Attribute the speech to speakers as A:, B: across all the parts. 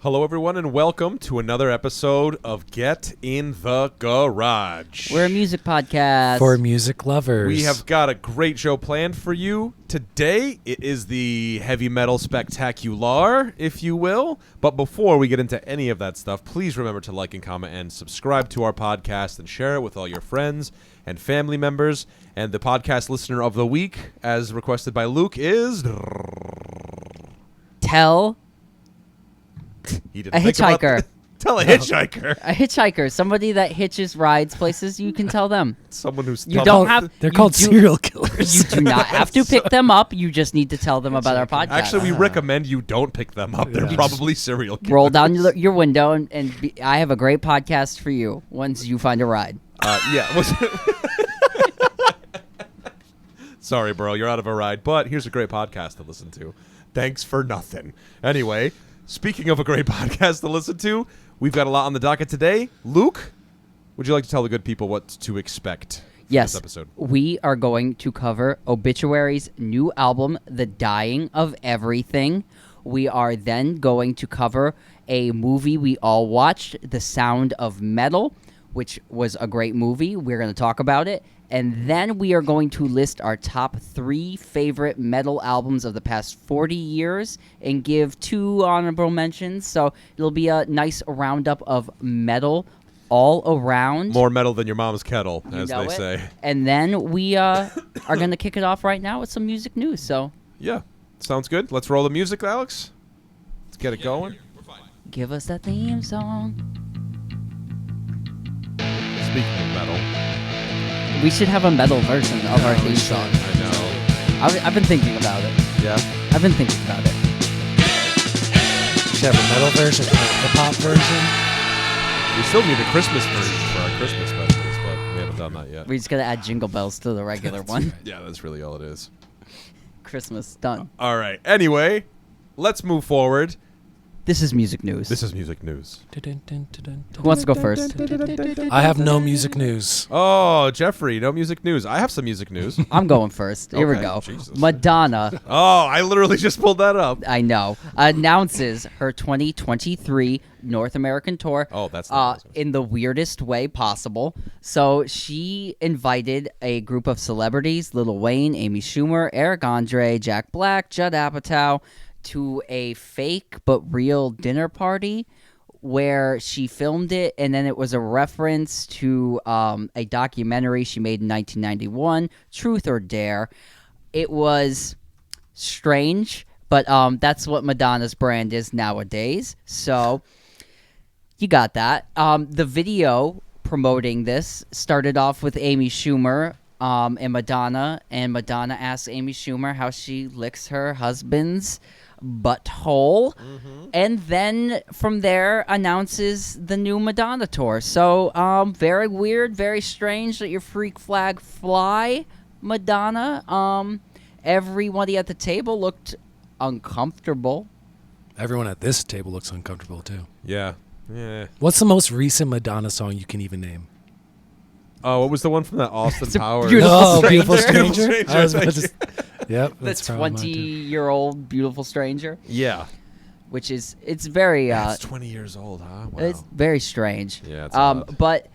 A: Hello, everyone, and welcome to another episode of Get in the Garage.
B: We're a music podcast.
C: For music lovers.
A: We have got a great show planned for you. Today, it is the heavy metal spectacular, if you will. But before we get into any of that stuff, please remember to like and comment and subscribe to our podcast and share it with all your friends and family members. And the podcast listener of the week, as requested by Luke, is...
B: Tell
A: He didn't
B: a
A: think about
B: hitchhiker.
A: that. Tell a hitchhiker.
B: A hitchhiker, somebody that hitches rides places, you can tell them.
A: Someone who's...
B: You don't have.
C: They're
B: you
C: called
B: do-
C: serial killers.
B: You do not have to pick them up. You just need to tell them about our podcast.
A: Actually, we recommend you don't pick them up. They're
C: Yeah.
A: probably serial killers.
B: Roll down your window and I have a great podcast for you once you find a ride.
A: Yeah. Sorry, bro. You're out of a ride. But here's a great podcast to listen to. Thanks for nothing. Anyway, speaking of a great podcast to listen to, we've got a lot on the docket today. Luke, would you like to tell the good people what to expect for
B: Yes,
A: this episode?
B: we are going to cover Obituary's new album, The Dying of Everything. We are then going to cover a movie we all watched, The Sound of Metal, which was a great movie. We're going to talk about it. And then we are going to list our top 3 favorite metal albums of the past 40 years and give 2 honorable mentions. So it'll be a nice roundup of metal all around.
A: More metal than your mom's kettle,
B: You
A: as
B: know
A: they
B: it.
A: say.
B: And then we are going to kick it off right now with some music news. So
A: Yeah. Sounds good. Let's roll the music, Alex. Let's get it going.
B: give us that theme song.
A: Speaking of metal.
B: We should have a metal version of our theme song.
A: I know.
B: I've been thinking about it.
A: Yeah.
B: I've been thinking about it.
C: We should have a metal version, a hip-hop version.
A: We still need a Christmas version for our Christmas specials, but we haven't done that yet.
B: We just got to add jingle bells to the regular one.
A: Yeah, that's really all it is.
B: Christmas, done.
A: All right. Anyway, let's move forward.
B: This is music news.
A: This is music news.
B: Who wants to go first?
C: I have no music news.
A: Oh, Jeffrey, no music news. I have some music news.
B: I'm going first. Here we
A: Okay,
B: go.
A: Jesus.
B: Madonna,
A: Oh, I literally just pulled that up.
B: I know, announces her 2023 North American tour.
A: Oh, that's not
B: in the weirdest way possible. So she invited a group of celebrities: Lil Wayne, Amy Schumer, Eric Andre, Jack Black, Judd Apatow, to a fake but real dinner party where she filmed it, and then it was a reference to a documentary she made in 1991, Truth or Dare. It was strange, but that's what Madonna's brand is nowadays. So you got that. The video promoting this started off with Amy Schumer and Madonna asks Amy Schumer how she licks her husband's butthole, and then from there announces the new Madonna tour. So very weird, very strange that your freak flag fly, Madonna. Everybody at the table looked uncomfortable.
C: Everyone at this table looks uncomfortable, too.
A: Yeah. Yeah.
C: What's the most recent Madonna song you can even name?
A: Oh, what was the one from that Austin
B: a
A: Powers?
B: beautiful
C: Beautiful
A: Stranger.
C: Stranger?
A: Beautiful
C: I was
A: Stranger,
C: about to yep,
B: The
C: that's probably mine, too.
B: 20-year-old beautiful stranger,
A: Yeah.
B: which is it's very
A: That's 20 years old, huh? Wow.
B: it's very strange.
A: Yeah, it's odd.
B: But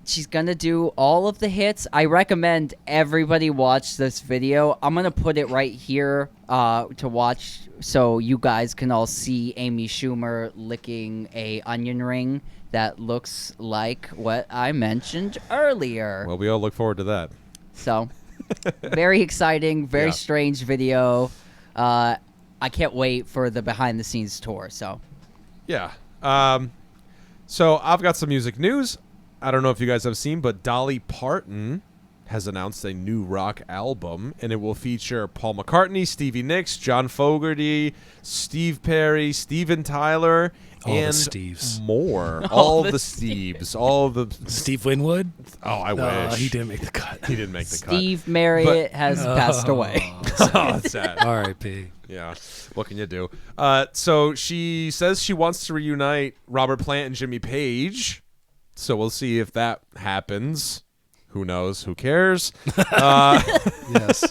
B: she's gonna do all of the hits. I recommend everybody watch this video. I'm gonna put it right here to watch, so you guys can all see Amy Schumer licking a onion ring that looks like what I mentioned earlier.
A: Well, we all look forward to that.
B: So very exciting, very
A: Yeah.
B: strange video. I can't wait for the behind the scenes tour. So
A: Yeah. So I've got some music news. I don't know if you guys have seen, but Dolly Parton has announced a new rock album, and it will feature Paul McCartney, Stevie Nicks, John Fogerty, Steve Perry, Steven Tyler,
C: All the
A: and
C: Steves.
A: more.
B: All
A: All
B: the
A: the Steves. All the...
C: Steve Winwood?
A: Oh, I
C: No,
A: wish.
C: he didn't make the cut.
A: He didn't make the
B: Steve Marriott has passed away.
A: cut. Oh, that's sad.
C: R.I.P.
A: Yeah. What can you do? So she says she wants to reunite Robert Plant and Jimmy Page. So we'll see if that happens. Who knows? Who cares?
C: Yes.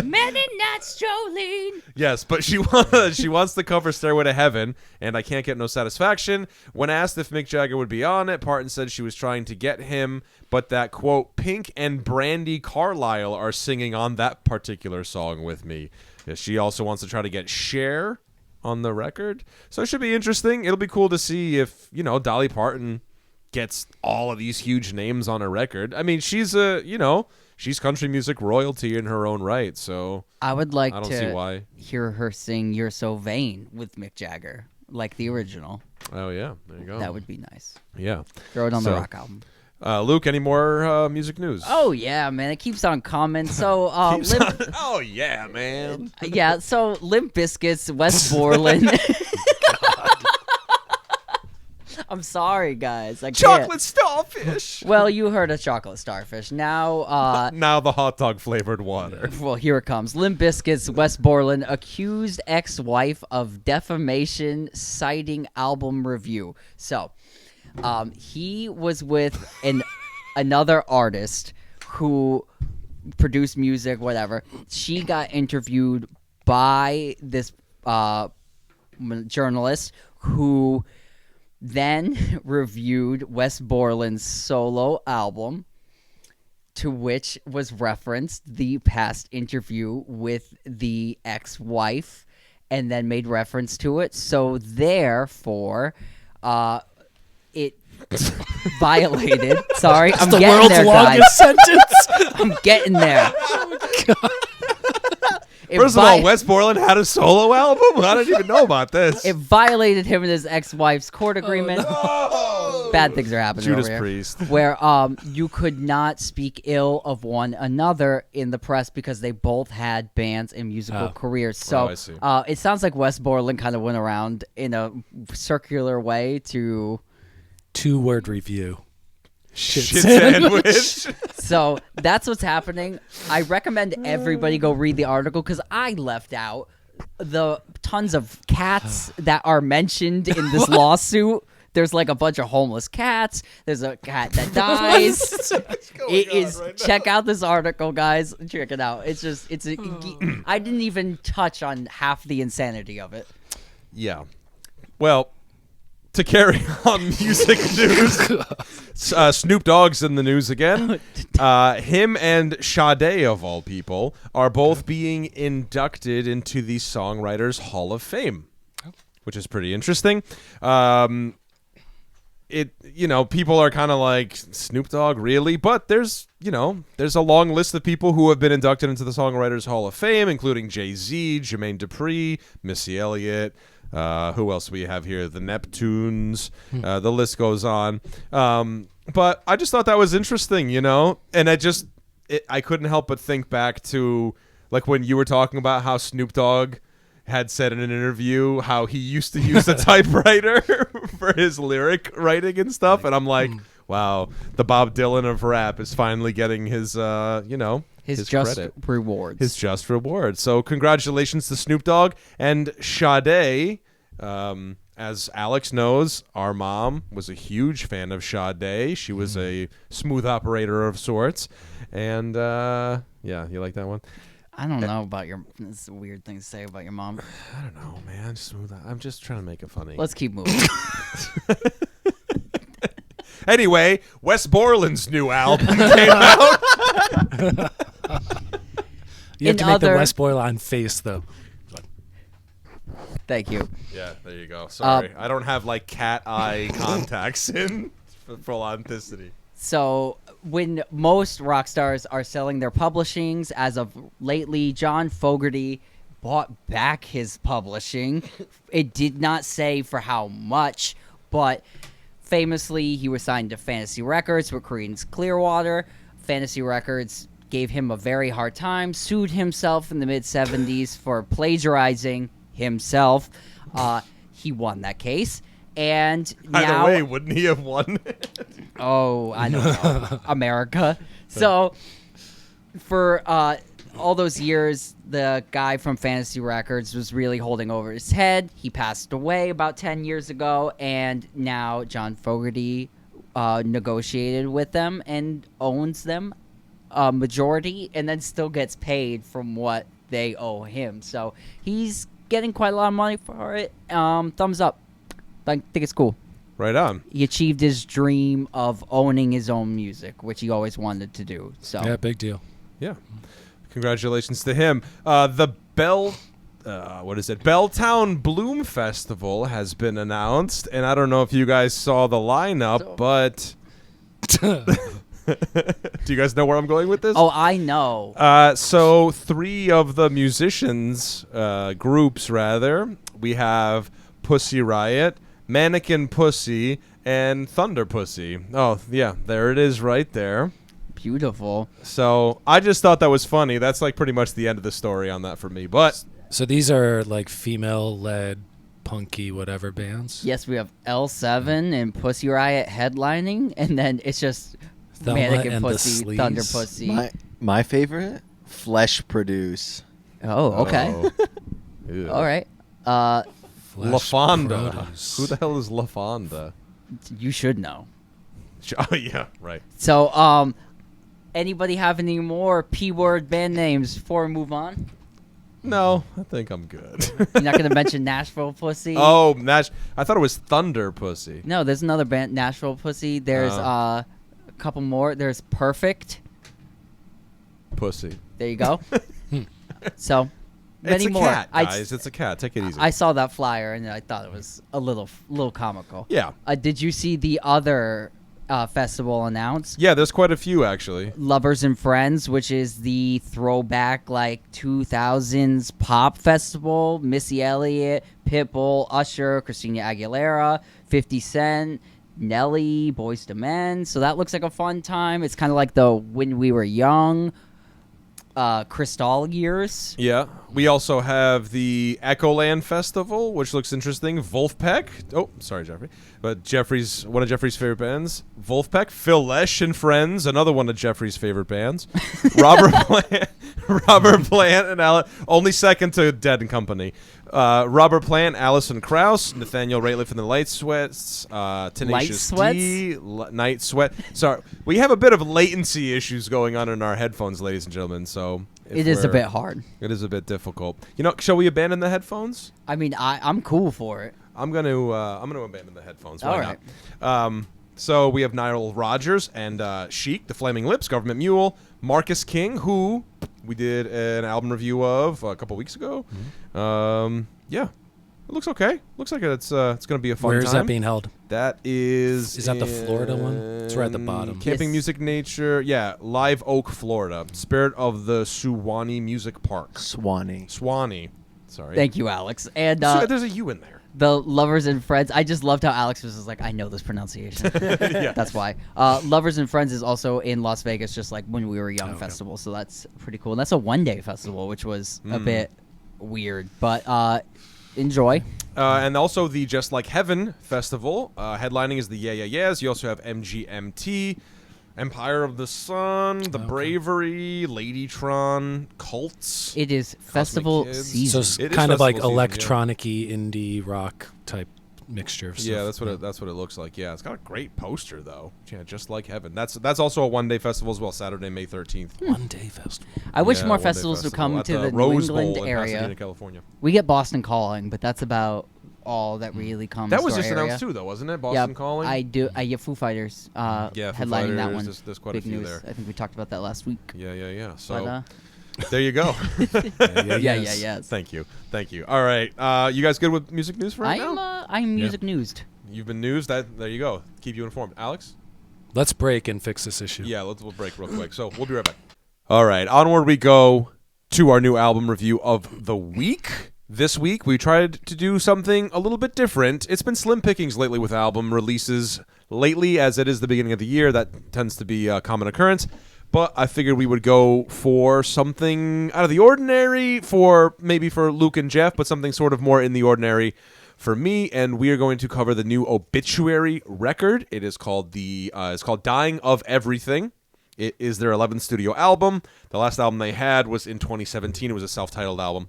B: Men in not strolling.
A: Yes, but she wants to cover Stairway to Heaven, and I Can't Get No Satisfaction. When asked if Mick Jagger would be on it, Parton said she was trying to get him, but that, quote, Pink and Brandy Carlisle are singing on that particular song with me. She also wants to try to get Cher on the record. So it should be interesting. It'll be cool to see if, Dolly Parton gets all of these huge names on a record. I mean, she's she's country music royalty in her own right, so
B: I would like
A: I don't see why.
B: hear her sing You're So Vain with Mick Jagger, like the original.
A: Oh, yeah. There you go.
B: That would be nice.
A: Yeah.
B: Throw it on the
A: So,
B: rock album.
A: Luke, any more music news?
B: Oh, yeah, man. It keeps on coming. So,
A: Oh, yeah, man.
B: yeah, so Limp Bizkit's Wes Borland. I'm sorry, guys. I can't.
A: Chocolate starfish.
B: Well, you heard of chocolate starfish. Now,
A: Now the hot dog flavored water.
B: well, here it comes. Limp Bizkit's Wes Borland accused ex-wife of defamation, citing album review. So, he was with another artist who produced music, whatever. She got interviewed by this journalist who then reviewed Wes Borland's solo album, to which was referenced the past interview with the ex-wife, and then made reference to it. So therefore, it violated. Sorry, I'm
C: the
B: getting
C: world's
B: there,
C: longest
B: guys.
C: sentence.
B: I'm getting there. It
A: First of all, Wes Borland had a solo album? I didn't even know about this.
B: It violated him and his ex-wife's court agreement.
A: Oh,
B: Bad things are happening
A: Judas
B: over here.
A: Priest.
B: Where you could not speak ill of one another in the press because they both had bands and musical careers. So
A: I see.
B: it sounds like Wes Borland kind of went around in a circular way to...
C: 2-word review.
A: Shit sandwich.
B: So that's what's happening. I recommend everybody go read the article because I left out the tons of cats that are mentioned in this lawsuit. There's like a bunch of homeless cats. There's a cat that dies. Check out this article, guys. Check it out. I didn't even touch on half the insanity of it.
A: Yeah. Well, to carry on music news, Snoop Dogg's in the news again. Him and Sade, of all people, are both being inducted into the Songwriters Hall of Fame, which is pretty interesting. People are kind of like, Snoop Dogg, really? But there's a long list of people who have been inducted into the Songwriters Hall of Fame, including Jay-Z, Jermaine Dupri, Missy Elliott. Who else we have here? The Neptunes. The list goes on. But I just thought that was interesting, and I couldn't help but think back to like when you were talking about how Snoop Dogg had said in an interview how he used to use a typewriter for his lyric writing and stuff, and I'm like, wow, the Bob Dylan of rap is finally getting his his
B: just
A: credit.
B: rewards.
A: His just reward. So congratulations to Snoop Dogg and Sade. As Alex knows, our mom was a huge fan of Sade. She was a smooth operator of sorts. And, yeah, you like that one?
B: I don't know about your... It's a weird thing to say about your mom.
A: I don't know, man. Smooth. I'm just trying to make it funny.
B: Let's keep moving.
A: Anyway, Wes Borland's new album came out.
C: You have to make the Wes Borland face, though.
B: Thank you.
A: Yeah, there you go. Sorry. I don't have, like, cat eye contacts in for full authenticity.
B: So when most rock stars are selling their publishings, as of lately, John Fogerty bought back his publishing. It did not say for how much, but famously, he was signed to Fantasy Records with Creedence Clearwater. Fantasy Records gave him a very hard time, sued himself in the mid-'70s for plagiarizing himself. He won that case. And now,
A: Either way, wouldn't he have won?
B: Oh, I don't know. America. So, for all those years, the guy from Fantasy Records was really holding over his head. He passed away about 10 years ago, and now John Fogerty negotiated with them and owns them a majority, and then still gets paid from what they owe him. So he's getting quite a lot of money for it. Thumbs up. I think it's cool.
A: Right on.
B: He achieved his dream of owning his own music, which he always wanted to do. So
C: Yeah, big deal.
A: Yeah. Congratulations to him. The Belltown Bloom Festival has been announced, and I don't know if you guys saw the lineup, but do you guys know where I'm going with this?
B: Oh, I know.
A: So 3 of the musicians, groups rather, we have Pussy Riot, Mannequin Pussy, and Thunder Pussy. Oh, yeah, there it is right there.
B: Beautiful.
A: So I just thought that was funny. That's like pretty much the end of the story on that for me. But
C: So these are like female-led, punky, whatever bands.
B: Yes, we have L7 and Pussy Riot headlining, and then it's just
C: Thelma
B: Mannequin
C: and the
B: Pussy,
C: Sleaze.
B: Thunder Pussy.
D: My favorite, Flesh Produce.
B: Oh, okay.
A: Ew.
B: All right.
C: Flesh
A: La Fonda.
C: Produce.
A: Who the hell is La Fonda?
B: You should know.
A: Oh, yeah, right.
B: So, anybody have any more P-word band names before we move on?
A: No, I think I'm good.
B: You're not going to mention Nashville Pussy?
A: Oh, I thought it was Thunder Pussy.
B: No, there's another band, Nashville Pussy. There's a couple more. There's Perfect.
A: Pussy.
B: There you go. So, many
A: It's a
B: more.
A: cat, guys. It's a cat. Take it easy.
B: I saw that flyer and I thought it was a little comical.
A: Yeah.
B: Did you see the other festival announced?
A: Yeah, there's quite a few, actually.
B: Lovers and Friends, which is the throwback like 2000s pop festival. Missy Elliott, Pitbull, Usher, Christina Aguilera, 50 Cent, Nelly, Boyz II Men. So that looks like a fun time. It's kind of like the When We Were Young Crystal years.
A: Yeah. We also have the Echoland Festival, which looks interesting. Wolfpack. Oh, sorry, Jeffrey. But one of Jeffrey's favorite bands. Wolfpack. Phil Lesh and Friends, another one of Jeffrey's favorite bands. Robert Plant and only second to Dead and Company. Robert Plant, Alison Krauss, Nathaniel Rateliff and the Light Sweats, Tenacious D, Night Sweat. Sorry, we have a bit of latency issues going on in our headphones, ladies and gentlemen. So
B: It is a bit hard.
A: It is a bit difficult. Shall we abandon the headphones?
B: I mean, I'm cool for it.
A: I'm gonna abandon the headphones. Why
B: All right.
A: not? So we have Nile Rodgers and Chic, the Flaming Lips, Government Mule, Marcus King, who we did an album review of a couple weeks ago.
C: Mm-hmm.
A: Yeah, it looks okay. Looks like it's gonna be a fun time.
C: Where is that being held?
A: That is.
C: Is that the Florida one? It's right at the bottom.
A: Camping
B: Yes.
A: Music Nature. Yeah, Live Oak, Florida. Spirit of the Suwannee Music Park.
D: Swanee.
A: Sorry.
B: Thank you, Alex. And
A: There's a U in there.
B: the Lovers and Friends. I just loved how Alex was just like, I know this pronunciation.
A: Yeah.
B: That's why. Lovers and Friends is also in Las Vegas, just like When We Were Young
C: okay.
B: festival. So that's pretty cool. And that's a one-day festival, which was a bit weird. But enjoy.
A: And also the Just Like Heaven Festival. Headlining is the Yeah Yeah Yeahs. You also have MGMT, Empire of the Sun, The Bravery, Ladytron, Cults.
B: It is festival
A: Kids.
C: So
B: season.
C: it's
A: It is
C: kind of like
A: festival season, yeah.
C: electronic-y, indie rock type mixture of stuff.
A: Yeah, that's what it looks like. Yeah, it's got a great poster though. Yeah, Just Like Heaven. That's also a one-day festival as well. Saturday, May 13th.
C: One-day festival.
B: I wish
A: Yeah,
B: more
A: one-day
B: festivals would come
A: at
B: to the New
A: Rose
B: England
A: Bowl in
B: area.
A: Pasadena, California.
B: We get Boston Calling, but that's about all that really comes
A: That was
B: to our
A: just
B: area.
A: announced too, though, wasn't it? Boston
B: Yeah,
A: Calling.
B: I do. I get Foo Fighters.
A: Yeah, Foo
B: headlining that
A: Fighters,
B: one.
A: there's quite
B: Big
A: a few
B: news.
A: there.
B: I think we talked about that last week.
A: Yeah. So
B: But,
A: there you go.
B: yes.
A: Thank you. All right. You guys good with music news for right now?
B: I'm music newsed.
A: You've been news. There you go. Keep you informed. Alex?
C: Let's break and fix this issue.
A: Yeah, we'll break real quick. So we'll be right back. All right. Onward we go to our new album review of the week. This week, we tried to do something a little bit different. It's been slim pickings lately with album releases. Lately, as it is the beginning of the year, that tends to be a common occurrence. But I figured we would go for something out of the ordinary maybe for Luke and Jeff, but something sort of more in the ordinary for me. And we are going to cover the new Obituary record. It is called it's called Dying of Everything. It is their 11th studio album. The last album they had was in 2017. It was a self-titled album.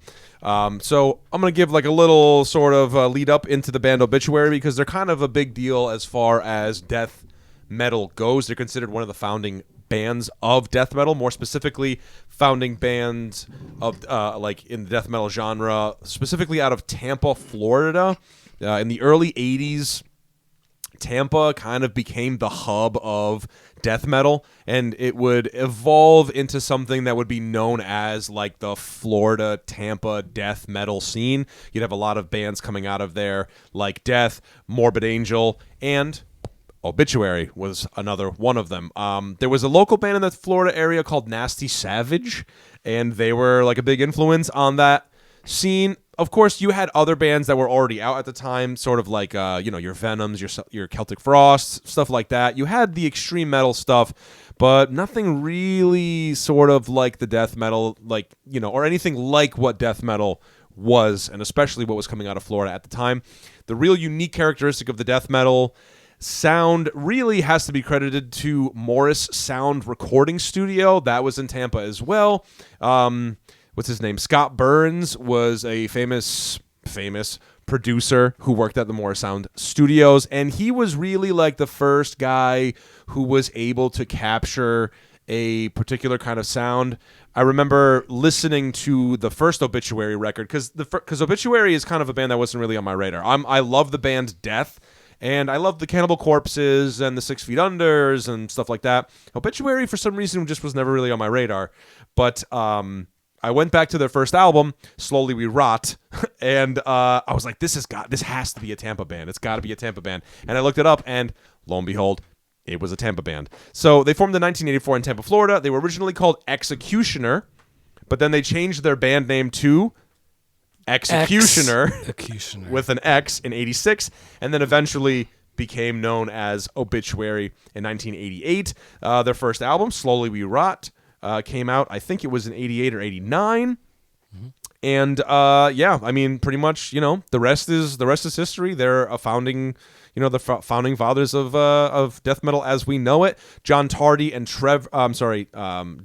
A: So I'm going to give like a little sort of lead up into the band Obituary because they're kind of a big deal as far as death metal goes. They're considered one of the founding bands of death metal, more specifically founding bands of like in the death metal genre, specifically out of Tampa, Florida. In the early 80s, Tampa kind of became the hub of death metal, and it would evolve into something that would be known as like the Florida Tampa death metal scene. You'd have a lot of bands coming out of there like Death, Morbid Angel, and Obituary was another one of them. There was a local band in the Florida area called Nasty Savage, and they were like a big influence on that scene. Of course, you had other bands that were already out at the time, sort of like your Venoms, your Celtic Frosts, stuff like that. You had the extreme metal stuff, but nothing really sort of like the death metal, like, or anything like what death metal was, and especially what was coming out of Florida at the time. The real unique characteristic of the death metal sound really has to be credited to Morris Sound Recording Studio. That was in Tampa as well. What's his name? Scott Burns was a famous producer who worked at the Morris Sound Studios, and he was really like the first guy who was able to capture a particular kind of sound. I remember listening to the first Obituary record because Obituary is kind of a band that wasn't really on my radar. I love the band Death, and I love the Cannibal Corpses and the 6 Feet Unders and stuff like that. Obituary, for some reason, just was never really on my radar. But I went back to their first album, Slowly We Rot, and I was like, this has to be a Tampa band. It's got to be a Tampa band. And I looked it up, and lo and behold, it was a Tampa band. So they formed in 1984 in Tampa, Florida. They were originally called Executioner, but then they changed their band name to Executioner with an X in 86, and then eventually became known as Obituary in 1988. Their first album, Slowly We Rot, came out, I think it was in 88 or 89. Mm-hmm. And I mean, pretty much, the rest is history. They're a founding, the founding fathers of death metal as we know it. John Tardy and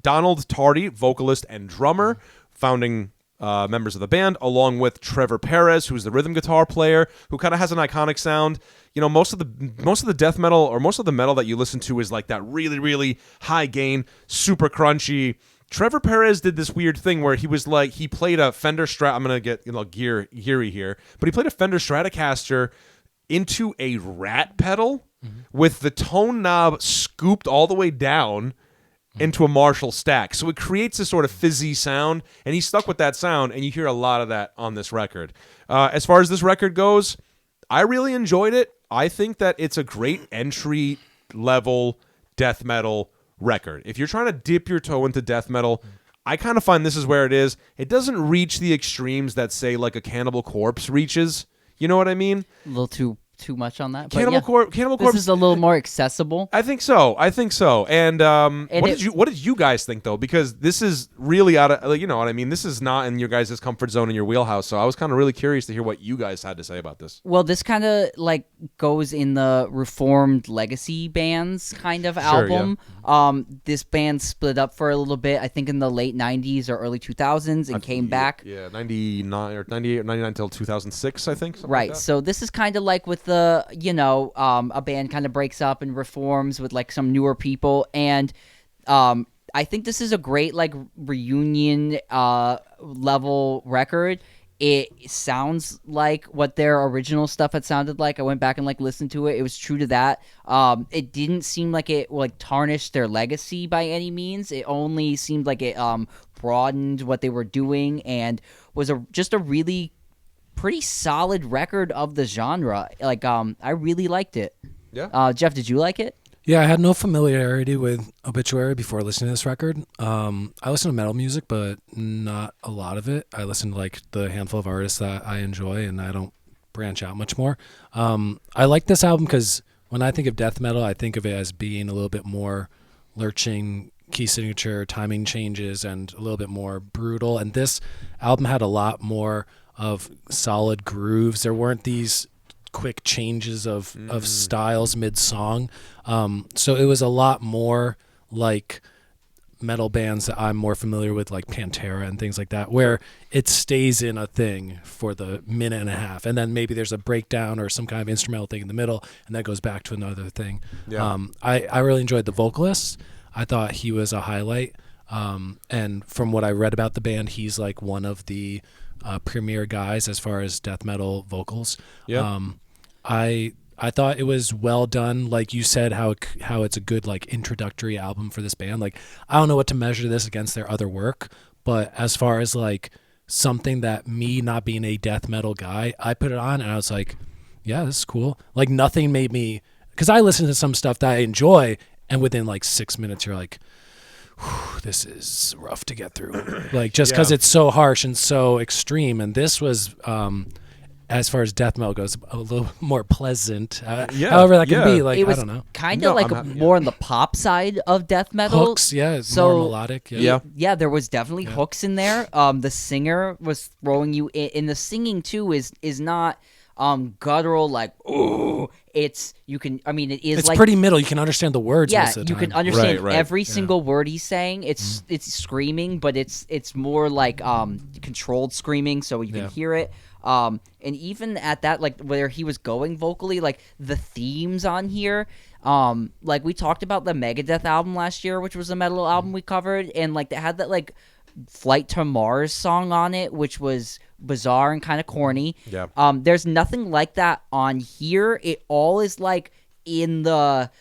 A: Donald Tardy, vocalist and drummer, founding members of the band, along with Trevor Perez, who's the rhythm guitar player, who kind of has an iconic sound. Most of the death metal, or most of the metal that you listen to, is like that really, really high gain, super crunchy. Trevor Perez did this weird thing where he played a Fender Strat. I'm gonna get geary here, but he played a Fender Stratocaster into a Rat pedal with the tone knob scooped all the way down into a Marshall stack. So it creates this sort of fizzy sound, and he stuck with that sound, and you hear a lot of that on this record. As far as this record goes, I really enjoyed it. I think that it's a great entry-level death metal record. If you're trying to dip your toe into death metal, I kind of find this is where it is. It doesn't reach the extremes that, say, like a Cannibal Corpse reaches. You know what I mean?
B: A little too much on that.
A: Cannibal Corpse.
B: This is a little more accessible.
A: I think so. And what did you guys think, though? Because this is really out of, you know what I mean? This is not in your guys' comfort zone in your wheelhouse. So I was kind of really curious to hear what you guys had to say about this.
B: Well, this kind of like goes in the Reformed Legacy bands kind of album. Yeah. This band split up for a little bit, I think in the late 90s or early 2000s, and came back.
A: Yeah, 99 or 98 or 99 until 2006, I think.
B: Right.
A: Like
B: so this is kind of like with the, a band kind of breaks up and reforms with like some newer people. And I think this is a great like reunion level record. It sounds like what their original stuff had sounded like. I went back and like listened to it. It was true to that. It didn't seem like it like tarnished their legacy by any means. It only seemed like it broadened what they were doing and was just a really pretty solid record of the genre. Like I really liked it.
A: Yeah.
B: Jeff, did you like it?
C: Yeah, I had no familiarity with Obituary before listening to this record. I listen to metal music, but not a lot of it. I listen to like the handful of artists that I enjoy, and I don't branch out much more. I like this album because when I think of death metal, I think of it as being a little bit more lurching, key signature, timing changes, and a little bit more brutal. And this album had a lot more of solid grooves. There weren't these quick changes of styles mid-song. So it was a lot more like metal bands that I'm more familiar with, like Pantera and things like that, where it stays in a thing for the minute and a half, and then maybe there's a breakdown or some kind of instrumental thing in the middle, and that goes back to another thing.
A: Yeah.
C: I really enjoyed the vocalists. I thought he was a highlight. And from what I read about the band, he's like one of the premier guys as far as death metal vocals.
A: Yeah.
C: I thought it was well done, like you said, how it's a good like introductory album for this band. Like I don't know what to measure this against their other work, but as far as like something that me not being a death metal guy, I put it on and I was like, yeah, this is cool. Like nothing made me, because I listen to some stuff that I enjoy, and within like 6 minutes you're like, this is rough to get through. Like just because it's so harsh and so extreme. And this was as far as death metal goes, a little more pleasant. However that can be. Like,
B: it was
C: I don't know.
B: Kind of like more on the pop side of death metal.
C: Hooks, it's more melodic.
B: Yeah, there was definitely hooks in there. The singer was throwing you in the singing too is not guttural, like, ooh. It's
C: It's
B: like
C: pretty middle. You can understand the words.
B: Yeah,
C: most of the
B: you
C: time.
B: can understand
A: Right.
B: every single word he's saying. It's screaming, but it's more like controlled screaming, so you can hear it. And even at that, like where he was going vocally, like the themes on here, like we talked about the Megadeth album last year, which was a metal album we covered, and like they had that like Flight to Mars song on it, which was bizarre and kind of corny.
A: Yeah.
B: There's nothing like that on here. It all is like in the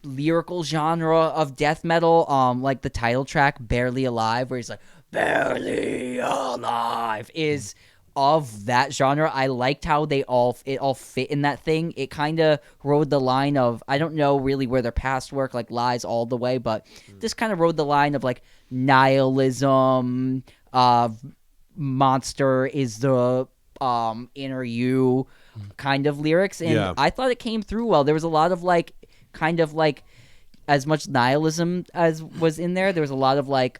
B: lyrical genre of death metal. Like the title track, Barely Alive, where he's like, Barely Alive, is of that genre. I liked how it all fit in that thing. It kind of rode the line of, I don't know really where their past work like lies all the way, but this kind of rode the line of like nihilism, monster is the inner you kind of lyrics, and I thought it came through well. There was a lot of like kind of like as much nihilism as was in there. There was a lot of like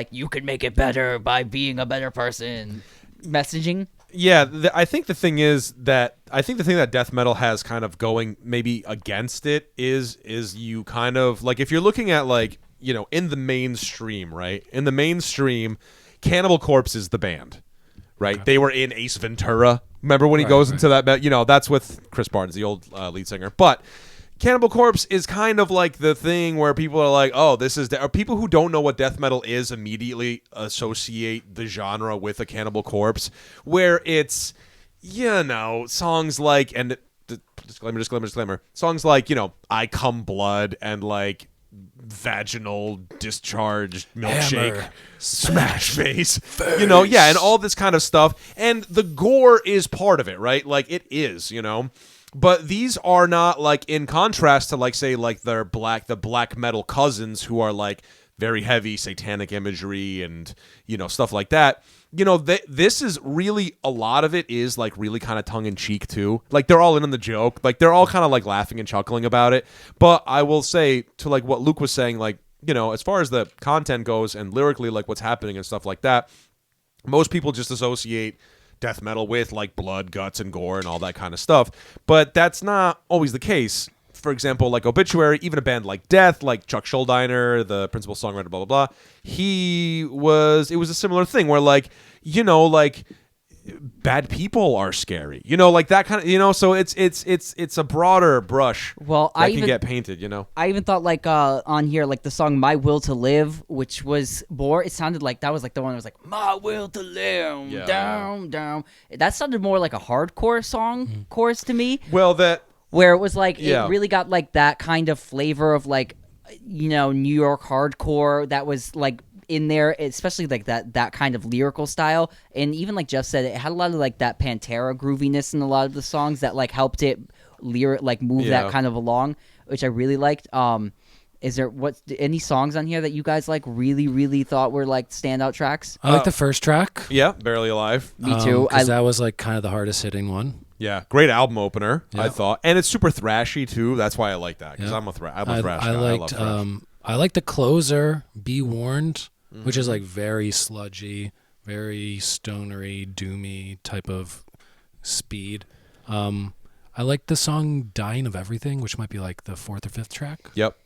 B: you could make it better by being a better person messaging.
A: Yeah, I think the thing that death metal has kind of going maybe against it is you kind of like, if you're looking at like, you know, in the mainstream, right? In the mainstream, Cannibal Corpse is the band, right? Okay. They were in Ace Ventura. Remember when he goes into that, you know, that's with Chris Barnes, the old lead singer. But Cannibal Corpse is kind of like the thing where people are like, oh, this is... Or people who don't know what death metal is immediately associate the genre with a Cannibal Corpse, where it's, you know, songs like... And disclaimer. Songs like, you know, I Come Blood and like vaginal discharge milkshake,
C: Hammer,
A: smash face, you know, and all this kind of stuff. And the gore is part of it, right? Like it is, you know. But these are not like, in contrast to like, say, like the black metal cousins who are like very heavy satanic imagery and, you know, stuff like that. You know, this is really, a lot of it is like really kind of tongue in cheek too. Like they're all in on the joke. Like they're all kind of like laughing and chuckling about it. But I will say, to like what Luke was saying, like, you know, as far as the content goes and lyrically, like what's happening and stuff like that, most people just associate death metal with like blood, guts, and gore and all that kind of stuff. But that's not always the case. For example, like Obituary, even a band like Death, like Chuck Schuldiner, the principal songwriter, blah, blah, blah, it was a similar thing where like, you know, like bad people are scary, you know, like that kind of, you know, so it's a broader brush.
B: Well,
A: that can get painted, you know.
B: I even thought like on here, like the song My Will to Live, which was more, it sounded like that was like the one that was like My Will to Live, down. That sounded more like a hardcore song chorus to me.
A: Well,
B: where it was like, it really got like that kind of flavor of like, you know, New York hardcore that was like in there, especially like that kind of lyrical style. And even like Jeff said, it had a lot of like that Pantera grooviness in a lot of the songs that like helped it move that kind of along, which I really liked. Is there any songs on here that you guys like really thought were like standout tracks?
C: I like the first track.
A: Yeah, Barely Alive.
B: Me too.
C: Because that was like kind of the hardest hitting one.
A: Yeah, great album opener, I thought, and it's super thrashy too. That's why I like that, because I'm a thrash guy. I love thrash.
C: I like the closer, Be Warned, which is like very sludgy, very stonery, doomy type of speed. I like the song Dying of Everything, which might be like the fourth or fifth track.
A: Yep.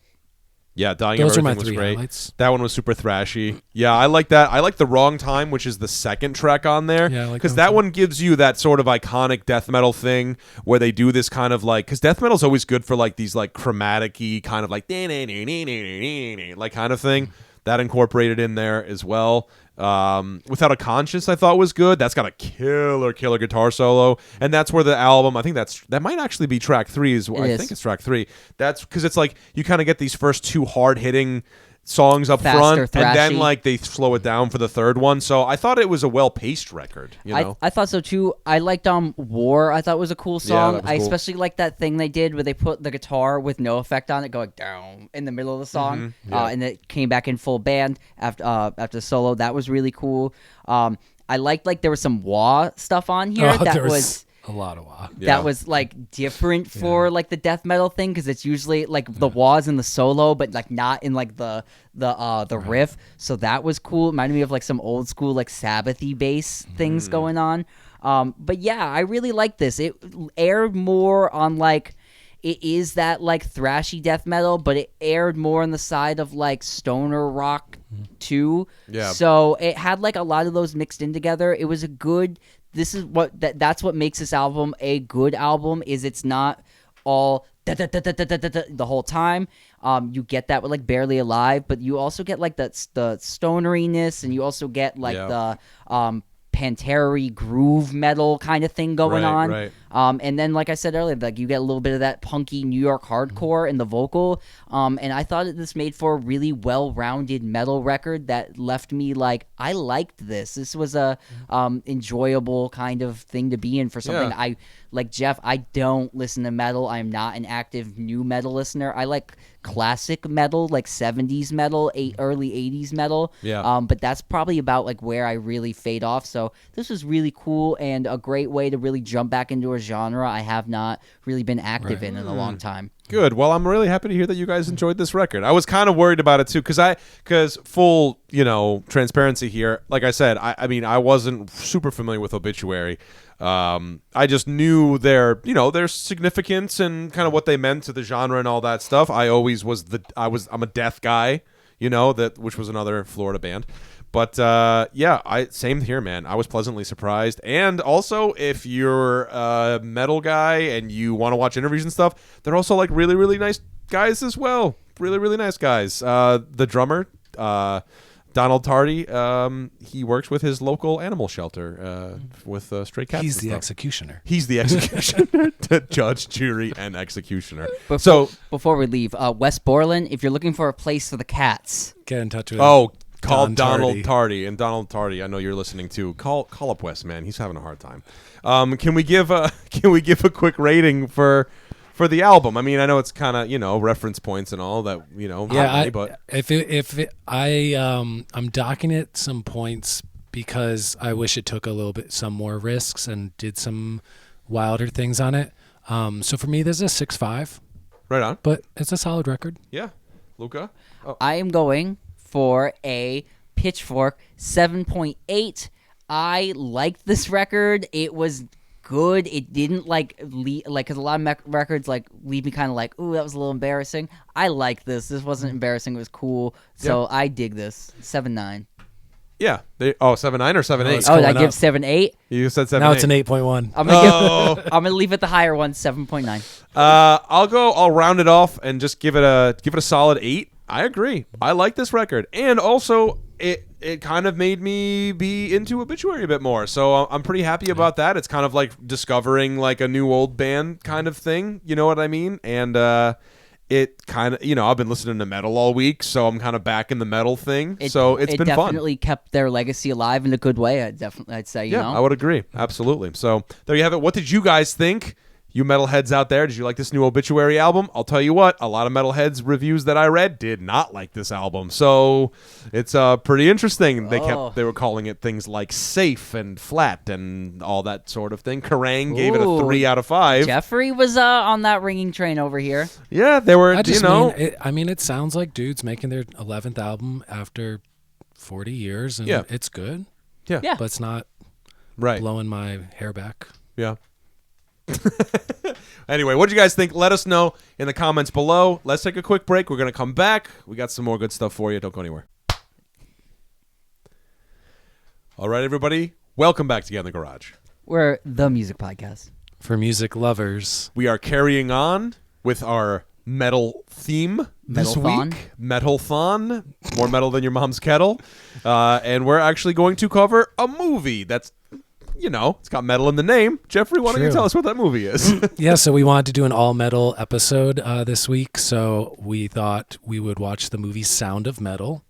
A: Yeah, Dying
C: Those
A: of
C: are my
A: Everything was
C: 3
A: great.
C: highlights.
A: That one was super thrashy. Yeah, I like that. I like The Wrong Time, which is the second track on there.
C: Yeah, I like
A: because
C: that
A: that
C: one
A: one gives you that sort of iconic death metal thing where they do this kind of like, because death metal's always good for like these like chromatic-y kind of like like kind of thing. That incorporated in there as well. Without a Conscience, I thought was good. That's got a killer guitar solo, and that's where the album. I think that might actually be track 3. I think it's track 3. That's because it's like you kind of get these first 2 hard hitting songs up
B: Faster,
A: front, and then
B: thrashy.
A: like they slow it down for the third one. So I thought it was a well paced record. You know,
B: I thought so too. I liked War. I thought was a cool song.
A: that was
B: I
A: cool.
B: especially liked that thing they did where they put the guitar with no effect on it going down in the middle of the song, and it came back in full band after the solo. That was really cool. I liked like there was some wah stuff on here that
C: there
B: was
C: a lot of wah.
A: Yeah.
B: that was like different for like the death metal thing because it's usually like the wahs in the solo, but like not in like the riff. So that was cool. It reminded me of like some old school like Sabbathy bass things going on. But yeah, I really like this. It aired more on like it is that like thrashy death metal, but it aired more on the side of like stoner rock too.
A: Yeah.
B: So it had like a lot of those mixed in together. It was a good. This is that's what makes this album a good album. Is it's not all the whole time. You get that with like Barely Alive, but you also get like the stoneriness, and you also get like the Pantera groove metal kind of thing going on.
A: Right.
B: And then, like I said earlier, like you get a little bit of that punky New York hardcore in the vocal. And I thought that this made for a really well-rounded metal record that left me like, I liked this. This was a enjoyable kind of thing to be in for something.
A: Yeah.
B: Like Jeff, I don't listen to metal. I'm not an active new metal listener. I like classic metal, like 70s metal, early 80s metal.
A: Yeah.
B: But that's probably about like where I really fade off. So this was really cool and a great way to really jump back into a genre I have not really been active in a long time.
A: Good. Well, I'm really happy to hear that you guys enjoyed this record. I was kind of worried about it too, because full, transparency here. Like I said, I mean, I wasn't super familiar with Obituary. I just knew their significance and kind of what they meant to the genre and all that stuff. I always I'm a death guy, which was another Florida band. But same here, man. I was pleasantly surprised. And also, if you're a metal guy and you want to watch interviews and stuff, they're also like really, really nice guys as well. Really, really nice guys. The drummer, Donald Tardy, he works with his local animal shelter with stray cats.
C: He's
A: and
C: the
A: stuff.
C: executioner.
A: He's the executioner, the judge, jury, and executioner.
B: Before we leave, West Borland, if you're looking for a place for the cats,
C: Get in touch with
A: Call Donald
C: Tardy.
A: Tardy. And Donald Tardy, I know you're listening too. Call up Wes, man. He's having a hard time. Can we give a quick rating for the album? I mean, I know it's kind of reference points and all that but
C: I'm docking it some points because I wish it took some more risks and did some wilder things on it. So for me, there's a 6.5.
A: Right on.
C: But it's a solid record.
A: Yeah, Luca. Oh.
B: I am going for a Pitchfork 7.8. I liked this record. It was good. It didn't because a lot of records like leave me kind of like, ooh, that was a little embarrassing. I like this. This wasn't embarrassing. It was cool. So I dig this. 7.9.
A: Yeah. 7.9 or 7.8?
C: it's
B: Oh, did I
C: going
B: give
C: up.
B: 7.8?
A: You said 7.8.
C: Now it's an 8.1.
B: I'm gonna I'm gonna leave it the higher one, 7.9.
A: I'll round it off and just give it a solid 8. I agree. I like this record, and also it kind of made me be into Obituary a bit more. So I'm pretty happy about that. It's kind of like discovering like a new old band kind of thing. You know what I mean? And it kind of I've been listening to metal all week, so I'm kind of back in the metal thing. So it's been fun. It
B: definitely kept their legacy alive in a good way. I'd say. You know?
A: I would agree. Absolutely. So there you have it. What did you guys think? You metalheads out there, did you like this new Obituary album? I'll tell you what, a lot of metalheads reviews that I read did not like this album. So it's pretty interesting. They were calling it things like safe and flat and all that sort of thing. Kerrang gave it a 3 out of 5.
B: Jeffrey was on that ringing train over here.
A: Yeah, they were.
C: It sounds like dudes making their 11th album after 40 years, and it's good.
A: Yeah,
B: Yeah.
C: But it's not
A: right.
C: blowing my hair back.
A: Yeah. Anyway, what do you guys think? Let us know in the comments below. Let's take a quick break. We're going to come back. We got some more good stuff for you. Don't go anywhere. All right, everybody. Welcome back to Get in the Garage.
B: We're the music podcast.
C: For music lovers.
A: We are carrying on with our metal theme this
B: Metal-thon?
A: week. Metal-thon. More metal than your mom's kettle. And we're actually going to cover a movie that's, it's got metal in the name. Jeffrey, why don't you
C: True.
A: tell us what that movie is?
C: Yeah, so we wanted to do an all-metal episode this week, so we thought we would watch the movie Sound of Metal,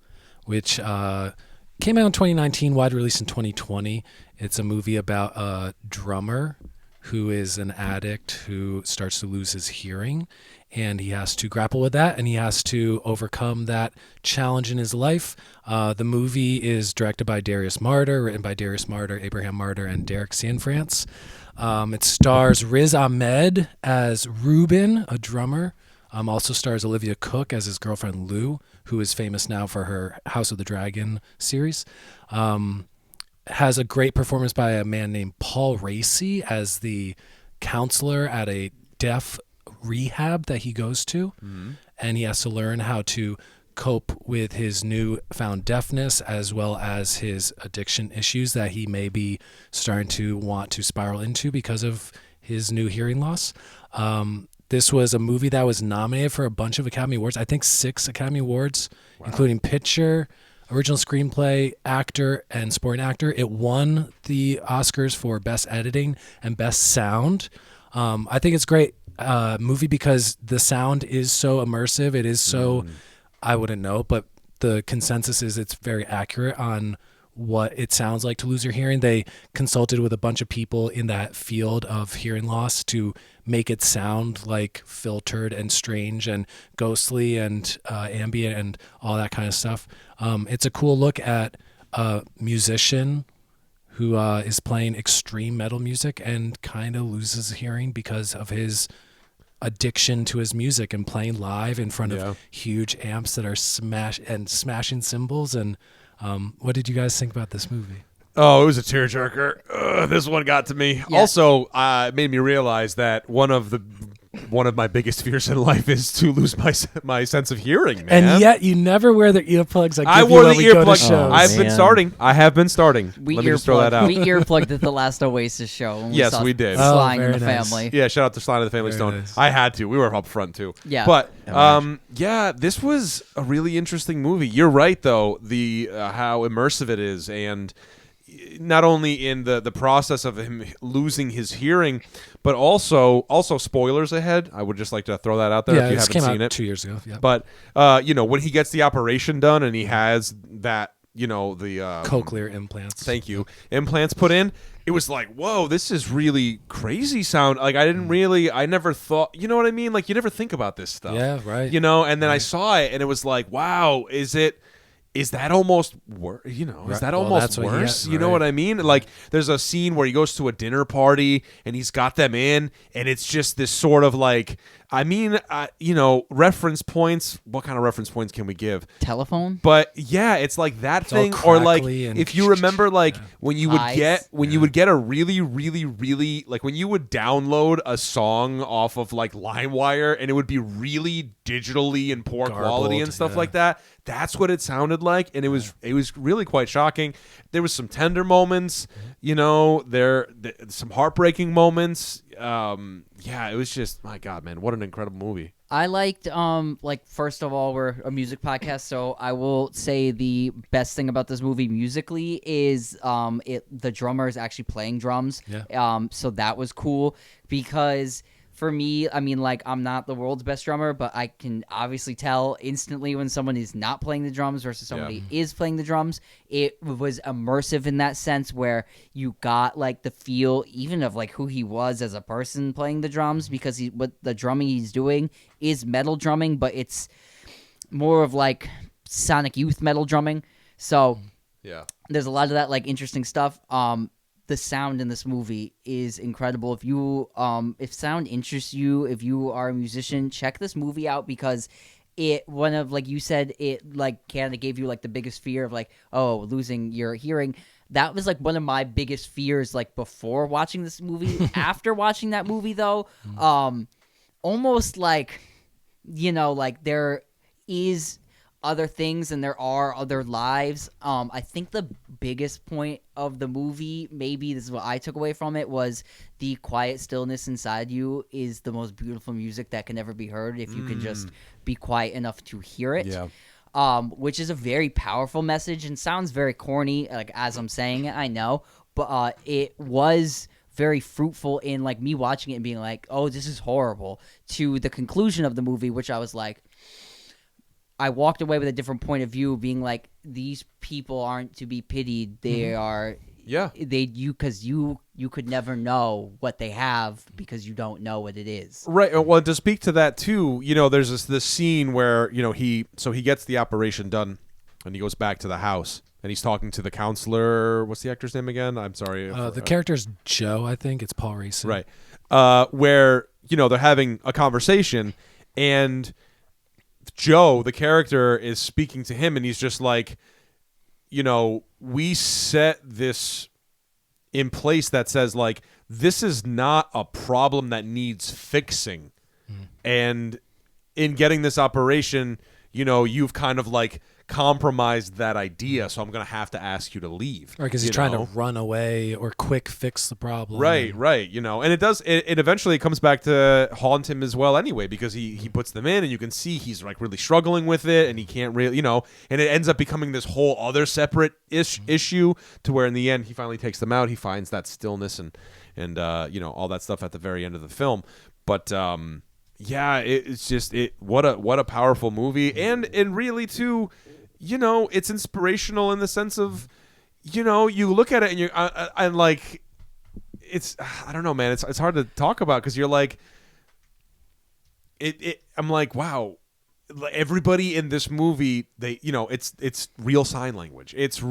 C: which came out in 2019, wide release in 2020. It's a movie about a drummer who is an addict who starts to lose his hearing, and he has to grapple with that, and he has to overcome that challenge in his life. The movie is directed by Darius Marder, written by Darius Marder, Abraham Marder, and Derek Cianfrance. It stars Riz Ahmed as Ruben, a drummer. Also stars Olivia Cook as his girlfriend Lou, who is famous now for her House of the Dragon series. Has a great performance by a man named Paul Racy as the counselor at a deaf rehab that he goes to. Mm-hmm. And he has to learn how to cope with his newfound deafness as well as his addiction issues that he may be starting to want to spiral into because of his new hearing loss. This was a movie that was nominated for a bunch of Academy Awards, I think 6 Academy Awards, including picture, original screenplay, actor, and supporting actor. It won the Oscars for Best Editing and Best Sound. I think it's a great movie because the sound is so immersive. It is so, I wouldn't know, but the consensus is it's very accurate on what it sounds like to lose your hearing. They consulted with a bunch of people in that field of hearing loss to make it sound like filtered and strange and ghostly and ambient and all that kind of stuff. It's a cool look at a musician who is playing extreme metal music and kind of loses hearing because of his addiction to his music and playing live in front of huge amps that are smashing cymbals. And what did you guys think about this movie?
A: Oh, it was a tearjerker. This one got to me.
B: Yeah.
A: Also, it made me realize that one of my biggest fears in life is to lose my sense of hearing, man.
C: And yet you never wear the earplugs
A: I
C: give
A: wore
C: you
A: the
C: when we go to
A: earplugs.
C: shows.
A: I've been
D: man.
A: starting. I have been starting.
B: We
A: Let me just throw that out.
B: We earplugged at the last Oasis show. When
A: Yes,
B: saw
A: we did.
C: Oh,
B: Slying in
C: very
B: the
C: nice.
B: family.
A: Yeah, shout out to Slide of the Family
C: Very
A: Stone.
C: nice.
A: I had to. We were up front too.
B: Yeah.
A: But this was a really interesting movie. You're right though. The how immersive it is, and not only in the process of him losing his hearing, but also spoilers ahead. I would just like to throw that out there
C: Yeah,
A: if you
C: this
A: haven't
C: came
A: seen
C: out
A: it.
C: 2 years ago. Yeah.
A: But when he gets the operation done and he has that, the
C: Cochlear implants.
A: thank you, implants put in, it was like, whoa, this is really crazy sound. Like I never thought, you know what I mean? Like you never think about this stuff.
C: Yeah, right.
A: And then I saw it and it was like, wow, is that almost worse? Is
C: Right.
A: that
C: Well,
A: almost
C: that's what he
A: worse?
C: had,
A: You know
C: right.
A: what I mean? Like, there's a scene where he goes to a dinner party and he's got them in, and it's just this sort of like, reference points. What kind of reference points can we give?
B: Telephone?
A: But yeah, it's like that
C: It's all
A: thing, or like
C: crackly and
A: if you remember, like when you would
B: Highs.
A: you would get a really, really, really, like when you would download a song off of like LimeWire and it would be really digitally and poor quality
C: Garbled,
A: and stuff
C: yeah.
A: like that. That's what it sounded like, and it was really quite shocking. There was some tender moments, there some heartbreaking moments. It was just, my God, man, what an incredible movie.
B: I liked, first of all, we're a music podcast, so I will say the best thing about this movie musically is the drummer is actually playing drums.
C: Yeah.
B: So that was cool because for me, I'm not the world's best drummer, but I can obviously tell instantly when someone is not playing the drums versus somebody is playing the drums. It was immersive in that sense where you got like the feel even of like who he was as a person playing the drums, because what the drumming he's doing is metal drumming, but it's more of like Sonic Youth metal drumming. So
A: Yeah.
B: there's a lot of that like interesting stuff. The sound in this movie is incredible. If you if sound interests you, if you are a musician, check this movie out, because like you said, it like kind of gave you like the biggest fear of like, oh, losing your hearing. that was like one of my biggest fears, like before watching this movie. After watching that movie, though, almost like, like there is other things and there are other lives. I think the biggest point of the movie, maybe this is what I took away from it, was the quiet stillness inside you is the most beautiful music that can ever be heard if you can just be quiet enough to hear it.
A: Yeah.
B: Which is a very powerful message and sounds very corny, like as I'm saying it, I know, but it was very fruitful in like me watching it and being like, oh, this is horrible, to the conclusion of the movie, which I was like, I walked away with a different point of view, being like, these people aren't to be pitied. They are, because you could never know what they have because you don't know what it is.
A: Right. Well, to speak to that too, there's this scene where he gets the operation done, and he goes back to the house, and he's talking to the counselor. What's the actor's name again? I'm sorry.
C: The character's Joe. I think it's Paul Reese.
A: Right. Where they're having a conversation, and Joe, the character, is speaking to him, and he's just like, we set this in place that says, like, this is not a problem that needs fixing. And in getting this operation, you've kind of like compromised that idea, so I'm going to have to ask you to leave.
C: Right, because he's trying to run away or quick fix the problem.
A: Right. And it eventually comes back to haunt him as well anyway, because he puts them in, and you can see he's like really struggling with it, and he can't really, and it ends up becoming this whole other separate issue, to where in the end he finally takes them out. He finds that stillness and all that stuff at the very end of the film. But it's just what a powerful movie, and really too, it's inspirational in the sense of, you look at it and I'm like, it's, I don't know, man, it's hard to talk about, because you're like, I'm like, wow, everybody in this movie, they, it's real sign language. It's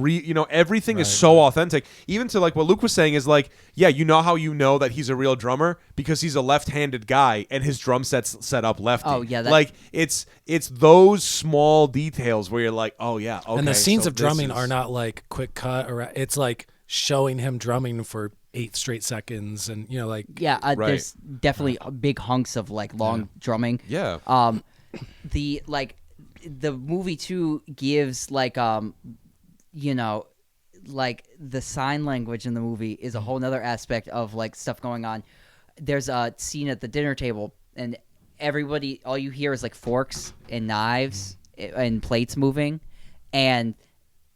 A: everything is so authentic. Even to like what Luke was saying is like, yeah, how you know that he's a real drummer, because he's a left-handed guy and his drum set's set up lefty.
B: Oh yeah,
A: like it's those small details where you're like, oh yeah, okay.
C: And the scenes of drumming are not like quick cut, or it's like showing him drumming for 8 straight seconds, and
B: there's definitely big hunks of like long drumming.
A: Yeah.
B: The movie too gives like the sign language in the movie is a whole nother aspect of like stuff going on. There's a scene at the dinner table, and everybody, all you hear is like forks and knives and plates moving, and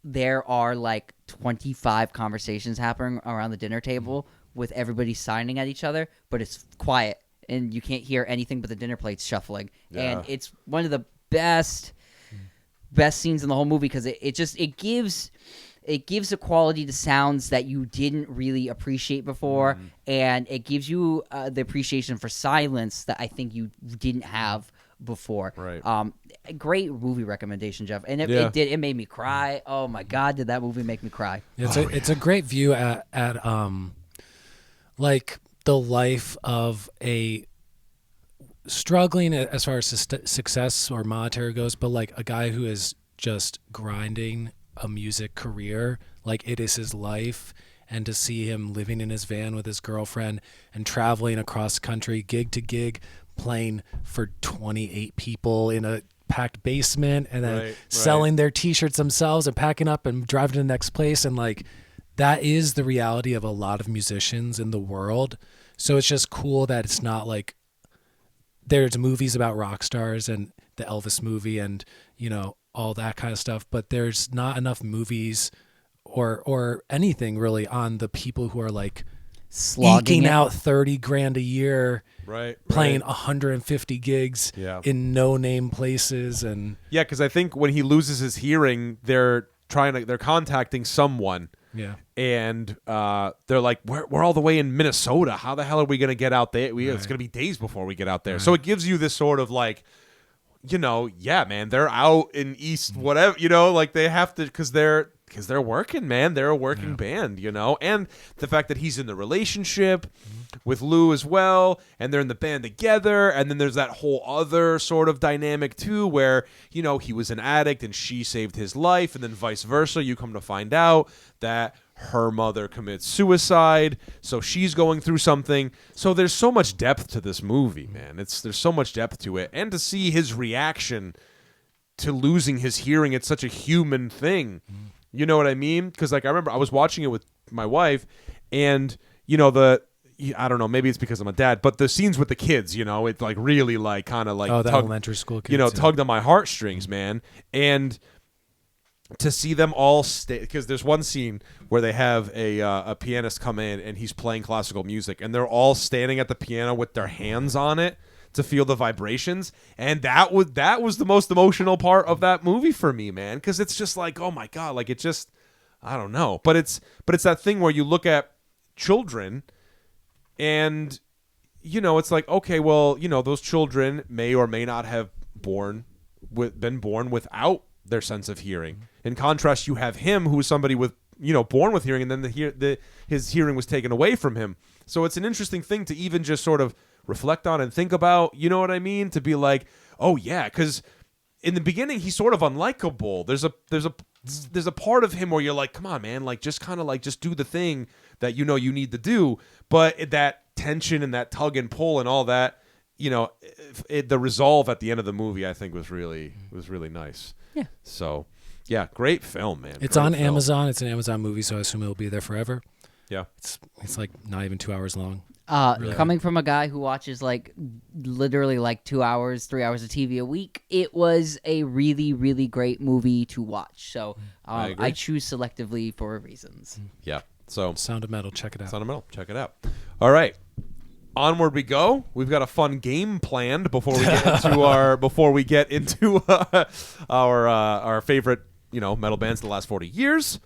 B: there are like 25 conversations happening around the dinner table with everybody signing at each other, but it's quiet. And you can't hear anything but the dinner plates shuffling.
A: Yeah.
B: And it's one of the best scenes in the whole movie, because it gives a quality to sounds that you didn't really appreciate before, and it gives you the appreciation for silence that I think you didn't have before.
A: Right.
B: A great movie recommendation, Jeff. And it made me cry. Oh my God, did that movie make me cry?
C: It's a great view at like the life of a struggling as far as success or monetary goes, but like a guy who is just grinding a music career, like it is his life. And to see him living in his van with his girlfriend and traveling across country, gig to gig, playing for 28 people in a packed basement, and then selling their T-shirts themselves and packing up and driving to the next place. And like, that is the reality of a lot of musicians in the world. So it's just cool that it's not like there's movies about rock stars and the Elvis movie and, all that kind of stuff, but there's not enough movies or anything really on the people who are like eking out $30,000 a year, playing 150 gigs in no-name places. And
A: because I think when he loses his hearing, they're contacting someone.
C: Yeah.
A: And they're like, we're all the way in Minnesota. How the hell are we going to get out there? It's going to be days before we get out there. So it gives you this sort of like, man, they're out in East whatever, like they have to, because they're working, man. They're a working band, and the fact that he's in the relationship with Lou as well, and they're in the band together, and then there's that whole other sort of dynamic too, where he was an addict and she saved his life, and then vice versa. You come to find out that her mother commits suicide, so she's going through something. So there's so much depth to this movie, man. There's so much depth to it, and to see his reaction to losing his hearing, it's such a human thing. You know what I mean? Because like I remember I was watching it with my wife, and you know I don't know, maybe it's because I'm a dad, but the scenes with the kids, you know, it like really like kind of like
C: the elementary school kids,
A: you know, tugged on my heartstrings, man. And to see them all stay, because there's one scene where they have a pianist come in and he's playing classical music, and they're all standing at the piano with their hands on it to feel the vibrations, and that was the most emotional part of that movie for me, man, because it's just like, oh my god, like it just, I don't know, but it's that thing where you look at children, and you know, it's like, okay, well, you know, those children may or may not have been born without their sense of hearing. In contrast, you have him, who's somebody with, you know, born with hearing, and then his hearing was taken away from him. So it's an interesting thing to even just sort of reflect on and think about, you know what I mean? To be like, oh yeah, because in the beginning he's sort of unlikable. There's a part of him where you're like, come on, man, like just kind of like just do the thing that you know you need to do. But that tension and that tug and pull and all that, you know, the resolve at the end of the movie, I think was really nice.
B: Yeah.
A: So, yeah, great film, man.
C: It's
A: Great
C: on
A: film.
C: Amazon. It's an Amazon movie, so I assume it'll be there forever.
A: Yeah.
C: It's like not even 2 hours long.
B: Coming from a guy who watches like literally like 2 hours, 3 hours of TV a week, it was a really, really great movie to watch. So I choose selectively for reasons.
A: Yeah. So
C: Sound of Metal. Check it out.
A: Sound of Metal. Check it out. All right. Onward we go. We've got a fun game planned before we get into our favorite, you know, metal bands of the last 40 years.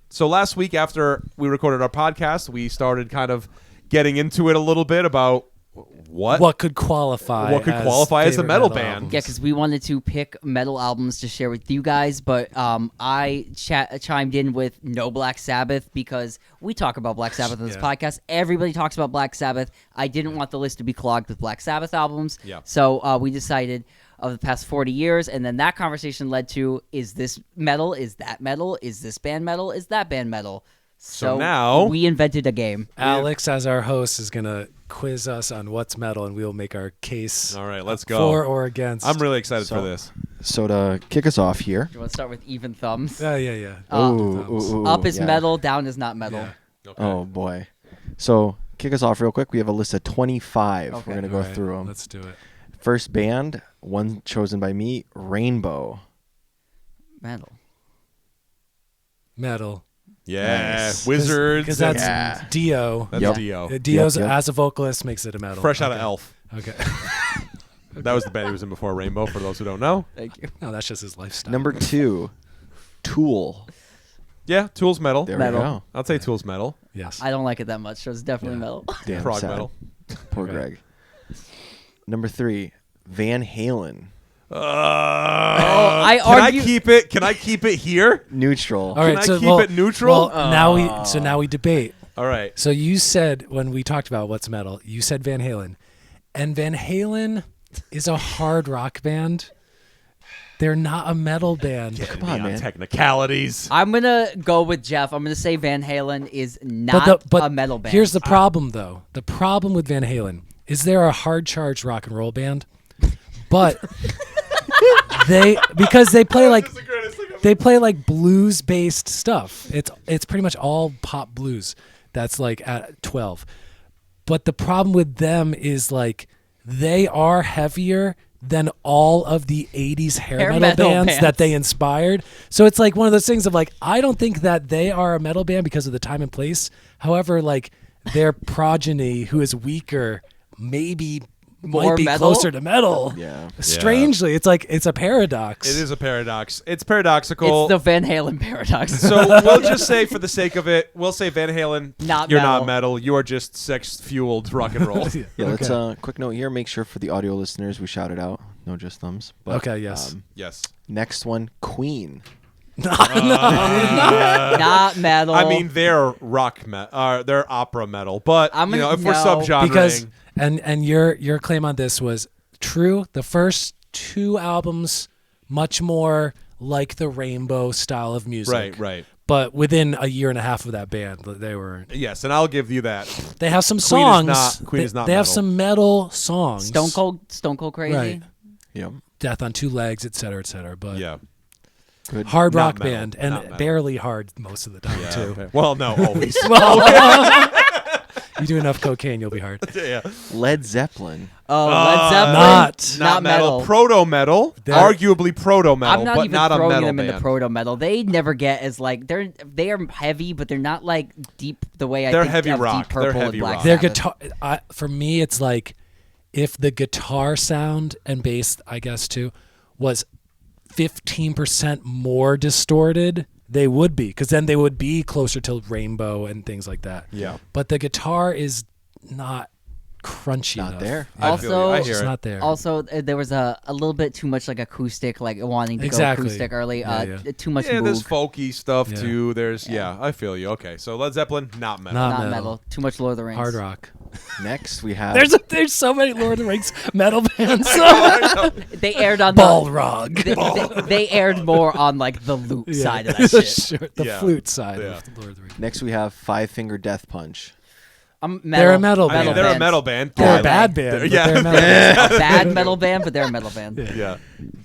A: So last week after we recorded our podcast, we started kind of getting into it a little bit about what
C: could qualify
A: as a metal band.
C: albums.
B: Yeah, because we wanted to pick metal albums to share with you guys, but I chimed in with no Black Sabbath because we talk about Black Sabbath on this podcast. Everybody talks about Black Sabbath. I didn't want the list to be clogged with Black Sabbath albums.
A: Yeah.
B: So we decided of the past 40 years, and then that conversation led to, is this metal? Is that metal? Is this band metal? Is that band metal?
A: So now
B: we invented a game.
C: Alex, as our host, is going to quiz us on what's metal, and we'll make our case.
A: All right, let's go.
C: For or against.
A: I'm really excited for this.
D: So to kick us off here.
B: You want to start with even thumbs?
C: Yeah.
D: Ooh,
B: Up is
D: yeah.
B: metal, down is not metal.
C: Yeah.
A: Okay.
D: Oh boy. So kick us off real quick. We have a list of 25.
B: Okay.
D: We're gonna go
C: All right,
D: through them.
C: Let's do it.
D: First band, one chosen by me, Rainbow.
B: Metal.
A: Yeah,
D: Nice.
A: Wizards.
C: Because that's
D: Yeah.
C: Dio.
A: That's
D: Yep.
A: Dio.
C: Dio's
D: Yep.
C: as a vocalist makes it a metal.
A: Fresh out of Elf.
C: Okay.
A: That was the band he was in before Rainbow, for those who don't know.
B: Thank you.
C: No, that's just his lifestyle.
D: Number 2, Tool.
A: Yeah, Tool's metal.
D: There
B: Metal.
D: we go.
A: I'll say Tool's metal.
C: Yes.
B: I don't like it that much, so it's definitely metal.
D: Damn
A: Prog
D: sad.
A: metal.
D: Poor
C: Okay.
D: Greg. Number 3, Van Halen.
A: Can
B: I
A: I
B: argue-
A: keep it? Can I keep it here?
D: Neutral.
C: All right,
A: I
C: so
A: keep it neutral?
C: Well, now we debate.
A: All right.
C: So you said when we talked about what's metal, you said Van Halen, and Van Halen is a hard rock band. They're not a metal band.
A: Getting
D: Come on,
A: me
D: man.
A: Technicalities.
B: I'm going to go with Jeff. I'm going to say Van Halen is not a metal band.
C: Here's the problem, though. The problem with Van Halen is they're a hard charged rock and roll band, but because they play like blues based stuff. It's pretty much all pop blues. That's like at 12. But the problem with them is like they are heavier than all of the 80s hair metal bands that they inspired. So it's like one of those things of like, I don't think that they are a metal band because of the time and place. However, like their progeny, who is weaker, maybe
B: More
C: might be
B: metal?
C: closer to metal.
D: Yeah.
C: Strangely, it's like it's a paradox.
A: It is a paradox. It's paradoxical.
B: It's the Van Halen paradox.
A: So we'll just say, for the sake of it, we'll say Van Halen.
B: Not
A: you're
B: metal.
A: not metal. You are just sex-fueled rock and roll.
D: Yeah, let's quick note here. Make sure for the audio listeners we shout it out. No just thumbs. But,
C: Okay, yes.
A: Yes.
D: Next one, Queen.
B: not metal.
A: I mean, they're they're opera metal, but
B: I'm
A: you know,
B: gonna-
A: if we're
B: no.
A: subgenreng,
C: Because and your claim on this was true. The first 2 albums much more like the Rainbow style of music.
A: right.
C: But within a year and a half of that band, they were.
A: Yes, and I'll give you that.
C: They have some
A: Queen is
C: songs.
A: not- Queen
C: they,
A: is not
C: They have
A: metal.
C: some metal songs.
B: Stone Cold Crazy.
C: Right.
D: Yep.
C: Death on Two Legs, etc., etc. But
A: Yeah.
D: Good.
C: hard
A: Not
C: rock
A: metal.
C: band
A: Not
C: and
A: metal.
C: barely hard most of the time
A: Yeah,
C: too.
A: okay. Well, no, always.
C: You do enough cocaine, you'll be hard.
A: Yeah.
D: Led Zeppelin.
B: Oh, Led Zeppelin.
C: Not
B: metal.
A: Proto-metal.
C: They're-
A: Arguably proto-metal,
B: I'm not
A: but
B: even
A: not a
B: throwing
A: metal
B: them
A: band.
B: into proto metal. They never get as like they are heavy, but they're not like deep the way I
A: They're
B: think
A: heavy
B: of
A: rock.
B: Deep Purple
A: They're heavy
B: and Black
A: rock.
C: Their
B: Sabbath.
C: guitar, for me, it's like if the guitar sound and bass, I guess too, was 15% more distorted, they would be, because then they would be closer to Rainbow and things like that.
A: Yeah.
C: But the guitar is not crunchy
D: Not
C: enough.
D: there.
A: I feel you. I
B: Also-
A: hear
C: It's
A: it.
C: not there.
B: Also, there was a little bit too much like acoustic, like wanting to
C: Exactly.
B: go acoustic early.
C: Yeah, yeah.
B: Too much
A: Yeah, there's
B: moog.
A: folky stuff
C: Yeah.
A: too. There's I feel you. Okay, so Led Zeppelin, not metal.
C: Not
B: Not
C: metal.
B: metal. Too much Lord of the Rings.
C: Hard rock.
D: Next we have.
C: There's so many Lord of the Rings metal bands.
B: They aired on
C: Balrog.
B: They aired more on like the loop
C: Yeah.
B: side of that shit.
C: Sure, the
A: Yeah.
C: flute side
A: Yeah.
C: of Lord of the Rings.
D: Next we have Five Finger Death Punch.
C: They're a metal
A: I
C: band.
A: mean, they're a
B: band.
A: metal band.
C: They're
A: Yeah.
C: a bad band. but
A: Yeah.
C: they're a metal band.
B: A bad metal band, but they're a metal band.
A: Yeah.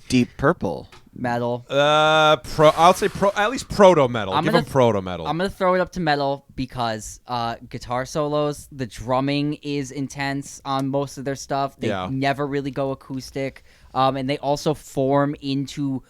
D: Deep Purple.
B: Metal.
A: I'll say at least proto metal.
B: I'm
A: Give
B: gonna
A: them proto metal.
B: I'm gonna throw it up to metal because guitar solos, the drumming is intense on most of their stuff. They
A: Yeah.
B: never really go acoustic, and they also form into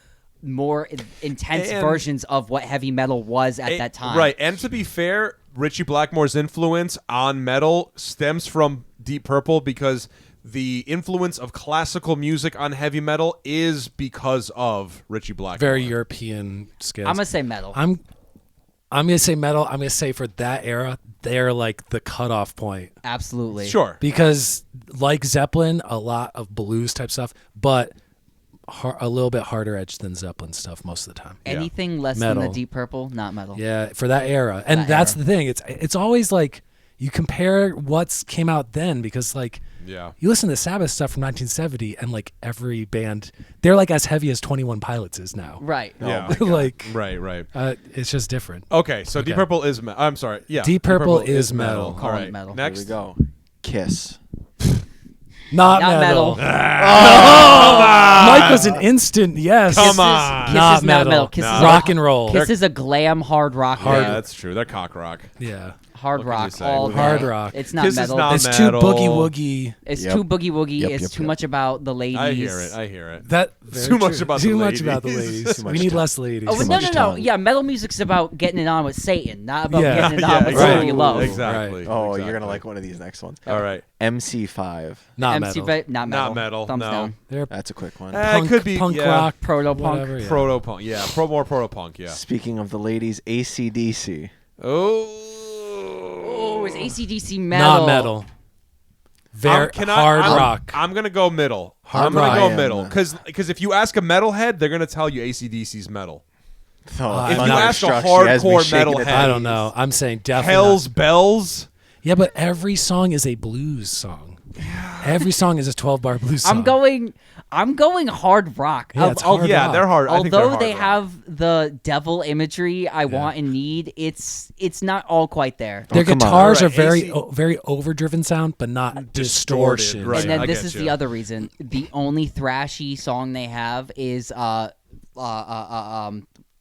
B: more intense
A: And-
B: versions of what heavy metal was at that time.
A: Right, and to be fair, Ritchie Blackmore's influence on metal stems from Deep Purple because the influence of classical music on heavy metal is because of Ritchie Blackmore.
C: Very European scales.
B: I'm gonna say metal.
C: I'm gonna say metal. I'm gonna say for that era, they're like the cutoff point
B: Absolutely.
A: Sure.
C: because, like Zeppelin, a lot of blues type stuff, but a little bit harder edge than Zeppelin stuff most of the time.
B: Anything less than
C: Metal.
B: the Deep Purple, not metal.
C: Yeah, for that era, and
B: That
C: that's
B: era.
C: the thing. It's always like you compare what's came out then because like.
A: Yeah.
C: You listen to Sabbath stuff from 1970, and like every band, they're like as heavy as 21 Pilots is now.
B: Right.
A: Yeah.
C: like,
A: Right.
C: it's just different.
A: Okay, so Deep
C: Okay.
A: Purple is metal. I'm sorry. Yeah.
C: Deep Purple is metal.
A: All
B: Calling
A: right.
B: it metal.
A: Next.
D: Here we go. Kiss.
C: Not
B: Not
C: metal.
B: metal.
C: Mike was an instant yes.
A: Come on.
B: Kiss
C: Not
B: is
C: metal.
B: not metal. Kiss
A: No.
B: is
C: Rock and roll.
B: Kiss is a glam hard rock
A: Yeah,
B: band.
A: that's true. They're cock rock.
C: Yeah.
B: Hard
A: What can you
B: rock
A: say?
B: all day.
C: Hard rock.
B: It's not
A: Kiss is
B: metal.
A: not
C: It's too
A: metal.
C: boogie woogie.
B: It's
D: Yep.
B: too boogie woogie.
D: Yep,
B: It's
D: yep,
B: too
D: yep.
B: much about the ladies.
A: I hear it.
C: That
A: Too much about the
C: too much about the
A: ladies.
C: ladies.
D: Too
C: We
D: much
C: need
D: time.
C: less ladies.
B: Oh,
D: Too
B: no,
D: much
B: no.
D: time.
B: Yeah, metal music's about getting it on with Satan, not about
C: Yeah.
B: getting it on with
A: exactly.
B: someone you love.
A: Exactly.
D: Oh, you're
A: Exactly.
D: gonna like one of these next ones.
A: All right.
D: MC5.
C: Not
B: MC
C: metal.
B: Not metal.
A: Not metal,
B: Thumbs
A: no.
B: down.
C: They're
D: That's a quick one.
C: punk,
A: It could be
C: punk
A: yeah.
C: rock,
B: Proto punk.
C: whatever, yeah.
A: Proto punk. Yeah. More proto punk. Yeah.
D: Speaking of the ladies, AC/DC.
B: Oh, is AC/DC metal?
C: Not metal. Very hard rock.
A: I'm gonna go middle.
C: Hard
A: I'm gonna
C: rock.
A: go
D: I am,
A: middle because if you ask a metalhead, they're gonna tell you AC/DC's metal.
D: Oh,
C: If you
A: ask a
D: Thunderstruck, she has me
A: hardcore
D: shaking
A: metalhead-
D: it.
C: I don't know. I'm saying definitely.
A: Hell's Bells.
C: Yeah, but every song is a blues song. Every song is a 12-bar blues song.
B: I'm going hard rock.
C: Yeah, it's hard
A: Yeah,
C: rock.
A: they're hard. I think they're
B: Although
A: hard
B: they
A: rock.
B: have the devil imagery I want and need, it's not all quite there.
C: Their
D: Oh, come on.
C: guitars
A: Right,
C: are very
A: AC
C: very overdriven sound, but not
A: Distorted,
C: distortion.
A: right.
B: And then
A: I
B: this
A: get
B: is
A: you.
B: the other reason. The only thrashy song they have is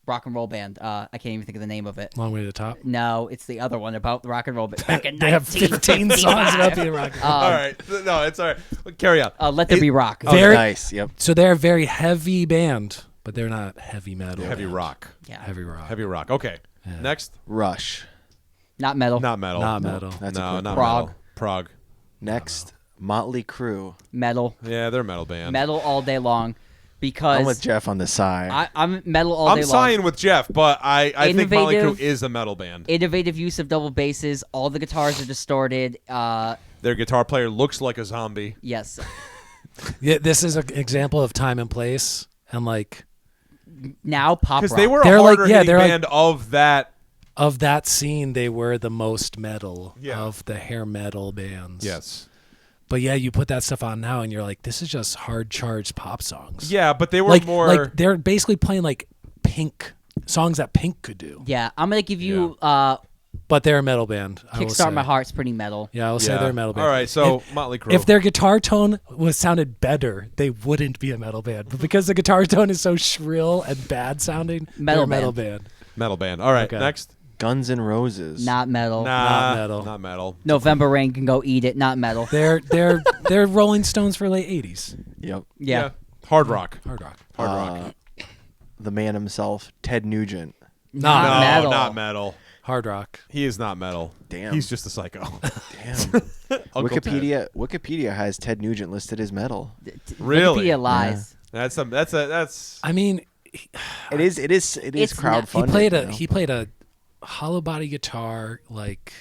B: rock and roll band. I can't even think of the name of it.
C: Long way to the top.
B: No, it's the other one about the rock and roll band. Back in
C: They have 15 songs about being rock.
A: All right. No, it's all right. Carry on.
B: Let There Be Rock.
D: Oh,
C: Very-
D: nice. Yep.
C: So they're a very heavy band, but they're not heavy metal.
A: Heavy rock.
B: Yeah.
C: Heavy rock.
A: Heavy rock. Okay. Next.
D: Rush.
B: Not metal.
A: Not metal.
C: Not metal.
D: That's a
A: No,
D: quick
A: not
D: one.
B: Prog.
A: metal. Prague.
D: Next, Motley Crue.
B: Metal.
A: Yeah, they're a metal band.
B: Metal all day long. Because
D: I'm with Jeff on the side.
B: I'm metal all
A: I'm
B: day long.
A: siding with Jeff, but I think Motley Crue
B: Innovative-
A: is a metal band.
B: Innovative use of double basses. All the guitars are distorted.
A: Their guitar player looks like a zombie.
B: Yes.
C: Yeah, this is an example of time and place, and like
B: Now pop rock.
A: Because they were
C: They're
A: a
C: like-
A: harder
C: yeah,
A: hitting
C: they're like-
A: band of that.
C: of that scene, they were the most metal
A: Yeah.
C: of the hair metal bands.
A: Yes.
C: But yeah, you put that stuff on now, and you're like, this is just hard charged pop songs.
A: Yeah, but they were
C: like
A: more.
C: like they're basically playing like Pink songs that Pink could do.
B: Yeah, I'm gonna give you
C: But they're a metal band. I will
B: Kickstart
C: say.
B: My Heart's pretty metal.
C: Yeah, I will say they're a metal band.
A: All right, so Motley Crue.
C: If their guitar tone sounded better, they wouldn't be a metal band. But because the guitar tone is so shrill and bad sounding, they're a metal band.
A: Metal band. All right,
C: Okay.
A: next.
D: Guns N' Roses.
B: Not metal.
A: Nah,
C: Not metal.
A: Not metal.
B: November Rain can go eat it. Not metal.
C: They're Rolling Stones for late 80s.
D: Yep.
B: Yeah.
A: Hard rock.
C: Hard rock.
A: Hard rock.
D: The man himself, Ted Nugent.
C: Not
A: No,
B: metal.
A: not metal.
C: hard rock.
A: He is not metal.
D: Damn.
A: He's just a psycho.
D: Damn.
A: Uncle Ted.
D: Wikipedia has Ted Nugent listed as metal.
A: Really?
B: Wikipedia lies.
A: That's
C: I mean,
D: It is
B: It's
D: crowdfunded.
C: he played a hollow body guitar like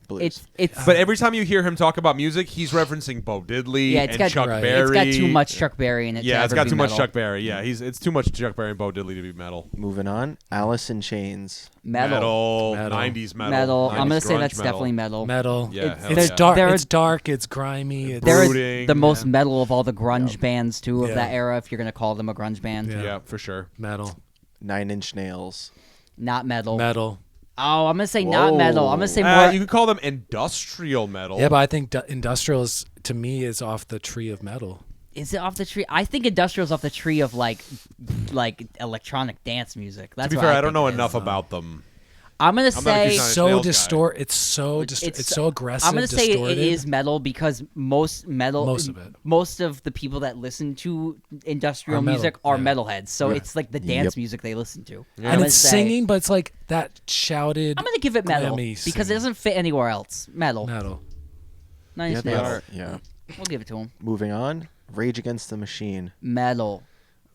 D: blues.
B: It's
A: But every time you hear him talk about music, he's referencing Bo Diddley
B: Yeah, it's
A: and
B: got-
A: Chuck
C: Right.
A: Berry.
B: it's got too much Chuck Berry in it.
A: Yeah,
B: to
A: it's
B: ever
A: got
B: be
A: too much
B: metal.
A: Chuck Berry. Yeah, it's too much Chuck Berry and Bo Diddley to be metal.
D: Moving on, Alice in Chains.
B: Metal.
A: 90s metal.
B: Metal.
A: 90s
B: I'm gonna say
A: grunge
B: that's
A: metal.
B: definitely metal.
C: metal.
A: Yeah,
B: It's-
A: hell
C: It's
A: yeah.
C: dark.
B: They're-
C: It's dark. It's grimy. It's
B: They're
A: Brooding,
B: the most
C: yeah.
B: metal of all the grunge bands too of
C: Yeah.
B: that era. If you're gonna call them a grunge band,
C: Yeah.
A: Yeah, for sure.
C: metal.
D: 9 Inch Nails.
B: not metal.
C: Metal.
B: Oh, I'm gonna say not metal. I'm gonna say
A: Uh,
B: more.
A: you could call them industrial metal.
C: Yeah, but I think industrial is to me is off the tree of metal.
B: Is it off the tree? I think industrial's off the tree of like electronic dance music. That's
A: to be
B: what
A: fair, I
B: think
A: don't know
B: it is.
A: about about them.
B: I'm gonna
A: not a
B: say
A: huge fan of
C: So
A: Snails guy.
C: It's so it's so aggressive.
B: I'm gonna say
C: distorted.
B: it is metal because most
C: Most of it.
B: most of the people that listen to industrial
C: Are metal,
B: music are
C: yeah.
B: metalheads. So
C: Right.
B: it's like the dance
D: Yep.
B: music they listen to. I'm
C: and
B: gonna
C: it's
B: say-
C: singing, but it's like that shouted.
B: I'm gonna give it metal
C: glammy
B: because it
C: singing.
B: doesn't fit anywhere else. Metal.
C: Metal.
B: Nine
D: Yeah,
B: Inch
D: they
B: Nails.
D: are. Yeah.
B: We'll give it to him.
D: Moving on, Rage Against the Machine.
B: Metal.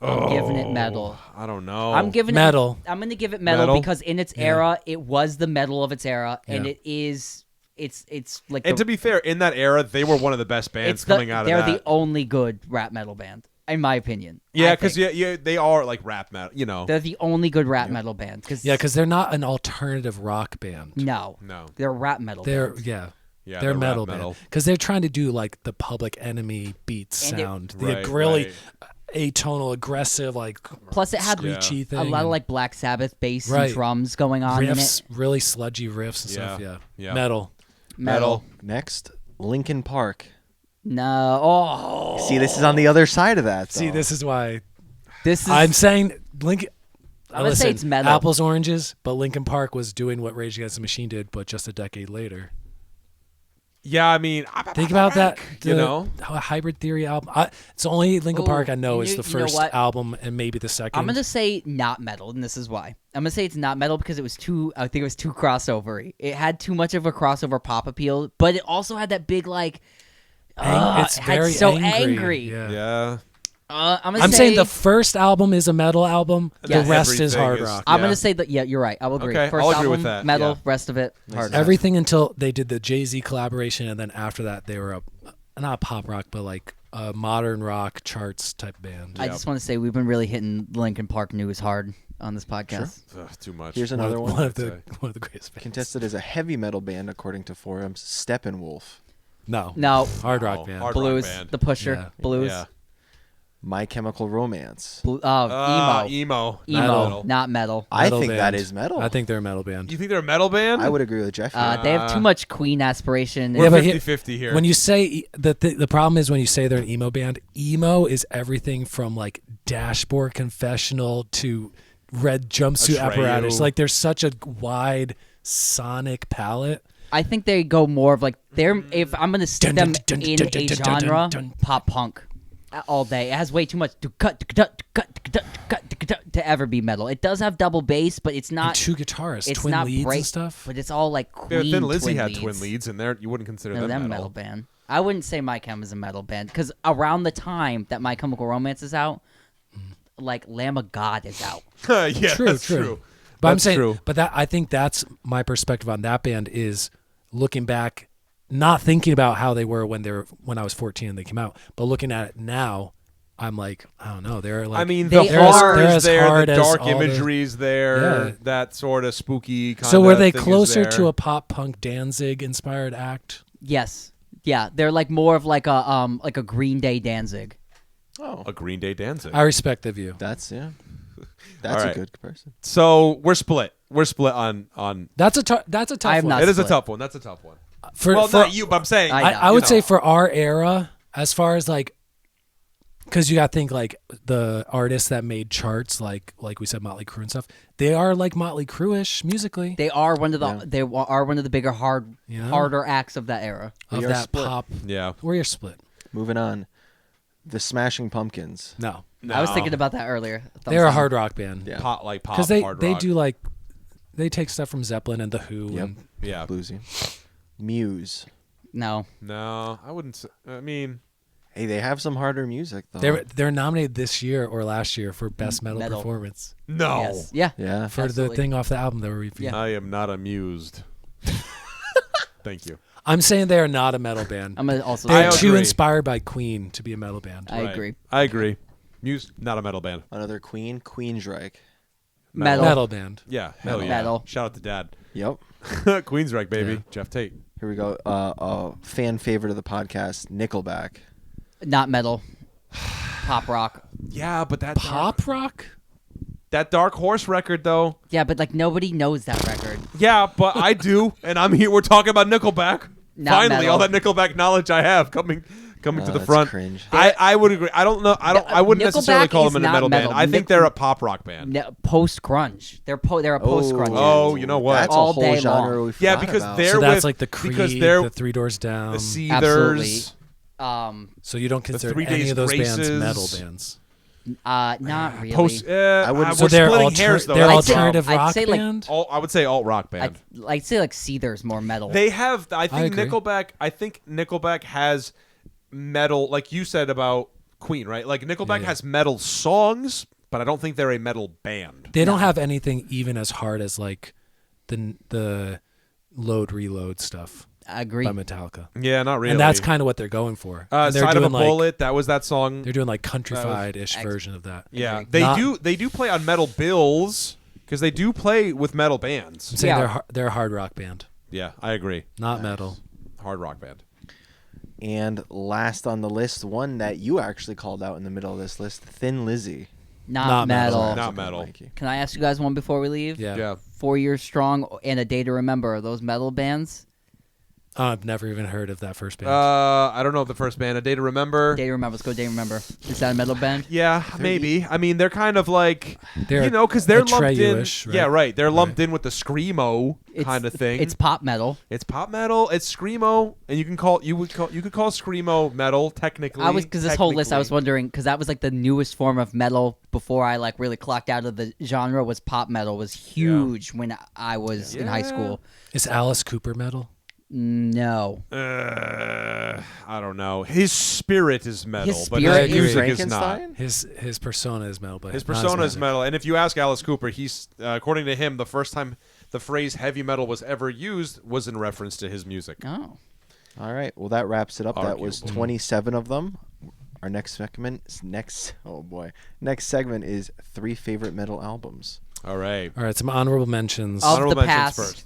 B: I'm giving it metal.
A: I don't know.
B: I'm giving
C: Metal.
B: it. I'm gonna give it metal,
A: Metal?
B: because in its era, it was the metal of its era, and
C: Yeah.
B: it is. It's like
A: And
B: the,
A: to be fair, in that era, they were one of the best bands
B: it's
A: coming out of
B: they're
A: that.
B: the only good rap metal band, in my opinion.
A: Yeah,
B: I
A: because
B: think.
A: they are like rap metal. You know.
B: They're the only good rap metal band.
C: Yeah, because they're not an alternative rock band.
B: no,
A: No.
B: they're rap metal.
C: They're
B: bands.
C: yeah.
A: Yeah,
C: they're
A: rap
C: metal band because they're trying to do like the Public Enemy beat
B: And it-
C: sound,
A: Right,
C: the really
A: right.
C: atonal, aggressive, like
B: Plus, it had
C: screechy
B: a
C: thing.
B: lot of
C: and
B: like Black Sabbath bass
C: Right.
B: and drums going on
C: riffs,
B: in it.
C: really sludgy riffs and stuff.
A: Yeah,
C: Yeah,
A: yeah.
C: metal.
B: Metal.
D: Next, Linkin Park.
B: No. Oh.
D: See, this is on the other side of that.
C: See,
D: though.
C: this is why
B: This is.
C: I'm saying Linkin.
B: I'm gonna say
C: Listen,
B: it's metal.
C: apples oranges, but Linkin Park was doing what Rage Against the Machine did, but just a decade later.
A: Yeah, I mean,
C: Think about that.
A: You know,
C: Hybrid Theory album. It's the only Linkin
B: Ooh,
C: Park I know
B: you
C: is
B: know-
C: the
B: you know
C: first
B: what?
C: album and maybe the second.
B: I'm gonna say not metal, and this is why. I'm gonna say it's not metal because it was too. I think it was too crossovery. It had too much of a crossover pop appeal, but it also had that big like.
C: It's
B: it had
C: very
B: so
C: angry.
B: angry.
A: yeah.
C: I'm saying the first album is a metal album.
B: Yeah.
C: The rest is
A: Everything
C: hard
A: is-
C: rock.
B: I'm
A: Yeah.
B: gonna say that. Yeah, you're right. I will agree.
A: Okay,
B: First
A: I'll agree
B: album,
A: with that,
B: metal.
A: yeah.
B: Rest of it, hard.
C: Everything until they did the Jay-Z collaboration, and then after that they were not a pop rock, but like a modern rock charts type band.
B: I just want to say we've been really hitting Linkin Park news hard on this podcast.
A: Ugh, too much.
D: Here's another one.
C: One of the greatest bands.
D: Contested as a heavy metal band according to forums. Steppenwolf.
C: No,
B: No,
C: hard rock
A: No,
C: band.
A: hard-
B: blues,
A: rock band.
B: the Pusher,
C: Yeah.
B: blues,
A: Yeah.
D: My Chemical Romance.
B: emo,
A: Emo.
B: emo, not metal.
D: I
C: Metal
D: think that
C: band.
D: is metal.
C: I think they're a metal band.
A: You think they're a metal band?
D: I would agree with Jeff. here.
B: They have too much Queen aspiration.
A: We're
C: Yeah, but
A: 50-50 here.
C: When you say the problem is when you say they're an emo band, emo is everything from like Dashboard Confessional to Red Jumpsuit
A: Atreyu.
C: Apparatus. Like there's such a wide sonic palette.
B: I think they go more of like they're. If I'm gonna stick them
C: Dun, dun,
B: in
C: dun,
B: a
C: dun, dun,
B: genre,
C: dun, dun.
B: pop punk, all day. It has way too much to ever be metal. It does have double bass, but it's
C: And
B: not.
C: two guitarists,
B: It's
C: twin
B: not
C: leads
B: break,
C: and stuff.
B: but it's all like
A: Yeah,
B: Queen.
A: Thin Lizzy
B: twin
A: had
B: leads.
A: twin leads in there. You wouldn't consider
B: No,
A: them
B: them
A: metal.
B: band. I wouldn't say My Chem is a metal band because around the time that My Chemical Romance is out, like Lamb of God is out.
A: Yeah,
C: True,
A: that's
C: true.
A: true.
C: But I'm
A: That's
C: saying,
A: true.
C: but that I think that's my perspective on that band is looking back, not thinking about how they were when I was 14 and they came out, but looking at it now, I'm like, I don't know, they're like,
A: I mean,
B: They
A: the
B: are-
A: horror
C: they're
A: is
C: as
A: there,
C: hard
A: the
C: as
A: dark
C: all the-
A: imagery's there,
C: Yeah.
A: that sort of spooky kind of
C: so were they
A: thing is
C: closer
A: there.
C: to a pop punk Danzig inspired act?
B: Yes, yeah, they're like more of like a Green Day Danzig.
D: oh,
A: a Green Day Danzig?
C: I respect the view.
D: that's yeah. That's
A: All
D: a
A: right.
D: good comparison.
A: So we're split. We're split on.
C: That's a tough
B: I am
C: one.
B: not
A: It is a
B: split.
A: tough one. That's a tough one.
C: For,
A: Well,
C: for,
A: not you, but I'm saying.
C: I would say for our era, as far as like, because you got to think like the artists that made charts, like we said, Motley Crue and stuff. They are like Motley Crue-ish musically.
B: They are one of the
D: Yeah.
B: they are one of the bigger harder acts of that era.
C: of
D: We are
C: that
D: split.
C: pop.
A: Yeah.
C: We're split.
D: Moving on. The Smashing Pumpkins.
C: No,
B: I was thinking about that earlier.
C: they're a hard rock band.
D: Yeah.
A: Pop
C: because
A: hard
C: they
A: rock.
C: do like they take stuff from Zeppelin and the Who.
D: Yep.
C: And
A: Yeah.
D: Bluesy. Muse.
B: No.
A: No, I wouldn't. I mean,
D: Hey, they have some harder music though.
C: they're nominated this year or last year for best metal performance
A: no.
B: Yes. Yeah.
D: Yeah.
C: for
B: Absolutely.
C: the thing off the album that we're reviewing.
B: Yeah.
A: I am not amused. Thank you.
C: I'm saying they are not a metal band.
B: I'm gonna also.
C: They're
A: I
C: too
A: agree.
C: inspired by Queen to be a metal band.
B: I
A: Right.
B: agree.
A: I agree. Muse, not a metal band.
D: Another Queen. Queensryche.
B: Metal.
C: band.
A: Yeah. Hell yeah.
B: Metal.
A: Shout out to Dad.
D: Yep.
A: Queensryche, baby.
C: Yeah.
A: Jeff Tate.
D: Here we go. Fan favorite of the podcast, Nickelback.
B: Not metal. Pop rock.
A: Yeah, but that
C: Pop rock?
A: that Dark Horse record though.
B: Yeah, but like nobody knows that record.
A: Yeah, but I do, and I'm here. We're talking about Nickelback.
B: Not
A: Finally,
B: metal.
A: all that Nickelback knowledge I have coming to the
D: That's
A: front.
D: cringe.
A: I would agree. I don't know. I wouldn't necessarily
B: Nickelback
A: call
B: is
A: them a
B: not
A: metal band.
B: metal.
A: I think they're a pop rock band.
B: Post grunge. They're a post grunge.
A: Oh, you know what?
D: That's
B: All
D: a whole
B: day
D: genre
B: long.
D: we
A: Yeah,
D: forgot
A: because
D: about.
A: they're
C: So that's
A: with,
C: like the Creed,
A: because they're
C: the Three Doors Down.
A: the Seethers.
B: Absolutely.
C: So you don't consider
A: 3
C: any
A: Days
C: of those
A: Graces.
C: bands metal bands.
B: Not really.
A: Post.
D: I wouldn't-
C: So
A: we're
C: they're
A: splitting hairs though.
C: they're
A: That's the
C: alternative
B: I'd
C: rock
B: say, like,
C: band.
A: I would say alt rock band.
B: I'd say like Seether's more metal.
A: They have. I think
C: agree.
A: Nickelback. I think Nickelback has metal, like you said about Queen, right? Like Nickelback
C: Yeah.
A: has metal songs, but I don't think they're a metal band.
C: They don't have anything even as hard as like the Load Reload stuff
B: I agree.
C: by Metallica.
A: Yeah, not really.
C: And that's kind of what they're going for. And they're
A: Side of a
C: doing like
A: Bullet. That was that song.
C: they're doing like countrified-ish
B: Ex-
C: version of that.
A: Yeah,
B: Agree.
A: they do play on metal bills because they do play with metal
C: I'm
A: bands.
C: saying
B: Yeah.
C: they're a hard rock band,
A: Yeah, I agree.
C: not metal.
A: Hard rock band.
D: And last on the list, one that you actually called out in the middle of this list, Thin Lizzy.
B: Not metal.
A: Not
D: That's a good
A: metal.
D: Mikey.
B: Can I ask you guys one before we leave?
C: Yeah.
A: Yeah.
B: 4 Years Strong and A Day to Remember. Are those metal bands?
C: I've never even heard of that first band.
A: I don't know the first band. A Day to Remember.
B: Day to Remember. Let's go Day to Remember. Is that a metal band?
A: Yeah, maybe. I mean, they're kind of like,
C: They're
A: because they're lumped in.
C: Atreyu-ish, right?
A: Yeah, right. They're lumped
C: Right.
A: in with the screamo kind of thing.
B: It's pop metal.
A: It's pop metal. It's screamo, and you could call screamo metal technically.
B: Because this whole list, I was
A: technically.
B: wondering, because that was like the newest form of metal before I like really clocked out of the genre. Was pop metal was huge when I was in high
A: Yeah.
B: school.
C: Is Alice Cooper metal?
B: No,
A: I don't know. His spirit is metal,
B: His
A: but
B: spirit
A: his
B: is
A: music is not.
D: Frankenstein?
C: His persona is metal, but
A: His
C: not
A: persona is
C: music.
A: metal, and if you ask Alice Cooper, he's according to him, the first time the phrase heavy metal was ever used was in reference to his music.
B: oh,
D: All right. Well, that wraps it up. That was
A: Arguable.
D: 27 of them. Our next segment is 3 favorite metal albums.
A: All right.
C: All right, some honorable mentions.
B: Of
A: Honorable
B: the
A: mentions
B: past
A: first.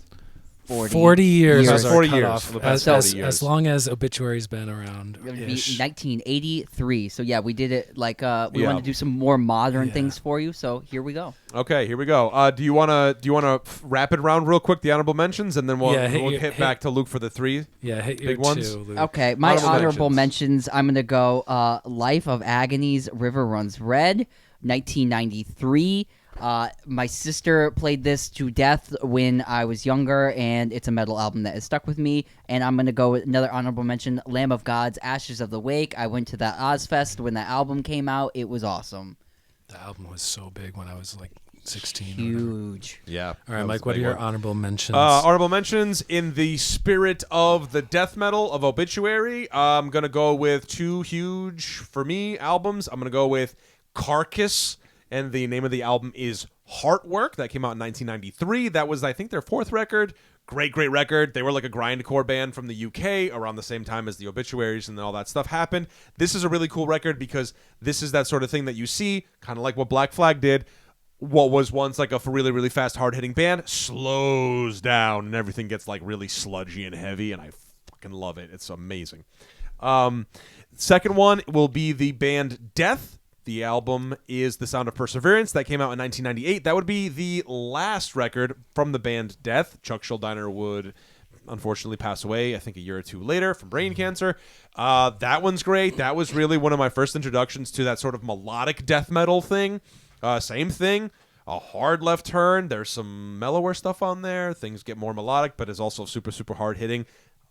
C: 40 years.
A: Past
C: is our
A: 40
C: cutoff.
A: years. For the past
C: As,
A: 40 years.
C: as long as Obituary's been around.
B: it would be
C: ish.
B: 1983. So yeah, we did it like we
A: Yeah.
B: wanted to do some more modern
C: Yeah.
B: things for you. So here we go.
A: Okay, here we go. Do you wanna rapid round real quick the honorable mentions, and then we'll
C: Yeah,
A: we'll
C: hit
A: hit back to Luke for the 3.
C: Yeah, hit your
A: Big ones?
C: two, Luke.
B: Okay, my
A: Honorable
B: honorable
A: mentions.
B: mentions. I'm gonna go. Life of Agony's River Runs Red, 1993. My sister played this to death when I was younger, and it's a metal album that has stuck with me. And I'm gonna go with another honorable mention: Lamb of God's Ashes of the Wake. I went to that Ozfest when that album came out. It was awesome.
C: The album was so big when I was like 16. or whatever.
B: Huge.
A: Yeah.
C: All
A: that
C: right,
A: was
C: Mike,
A: a
C: what are
A: big
C: your
A: one.
C: honorable mentions?
A: Honorable mentions in the spirit of the death metal of Obituary. I'm gonna go with 2 huge for me albums. I'm gonna go with Carcass, and the name of the album is Heartwork. That came out in 1993. That was, I think, their 4th record. Great record. They were like a grindcore band from the UK around the same time as the Obituaries and all that stuff happened. This is a really cool record because this is that sort of thing that you see, kind of like what Black Flag did. What was once like a really fast, hard-hitting band slows down and everything gets like really sludgy and heavy, and I fucking love it. It's amazing. Second one will be the band Death. The album is The Sound of Perseverance. That came out in 1998. That would be the last record from the band Death. Chuck Schuldiner would unfortunately pass away, I think, a year or two later from brain cancer. That one's great. That was really one of my first introductions to that sort of melodic death metal thing. Same thing. A hard left turn. There's some mellower stuff on there. Things get more melodic, but is also super, super hard hitting.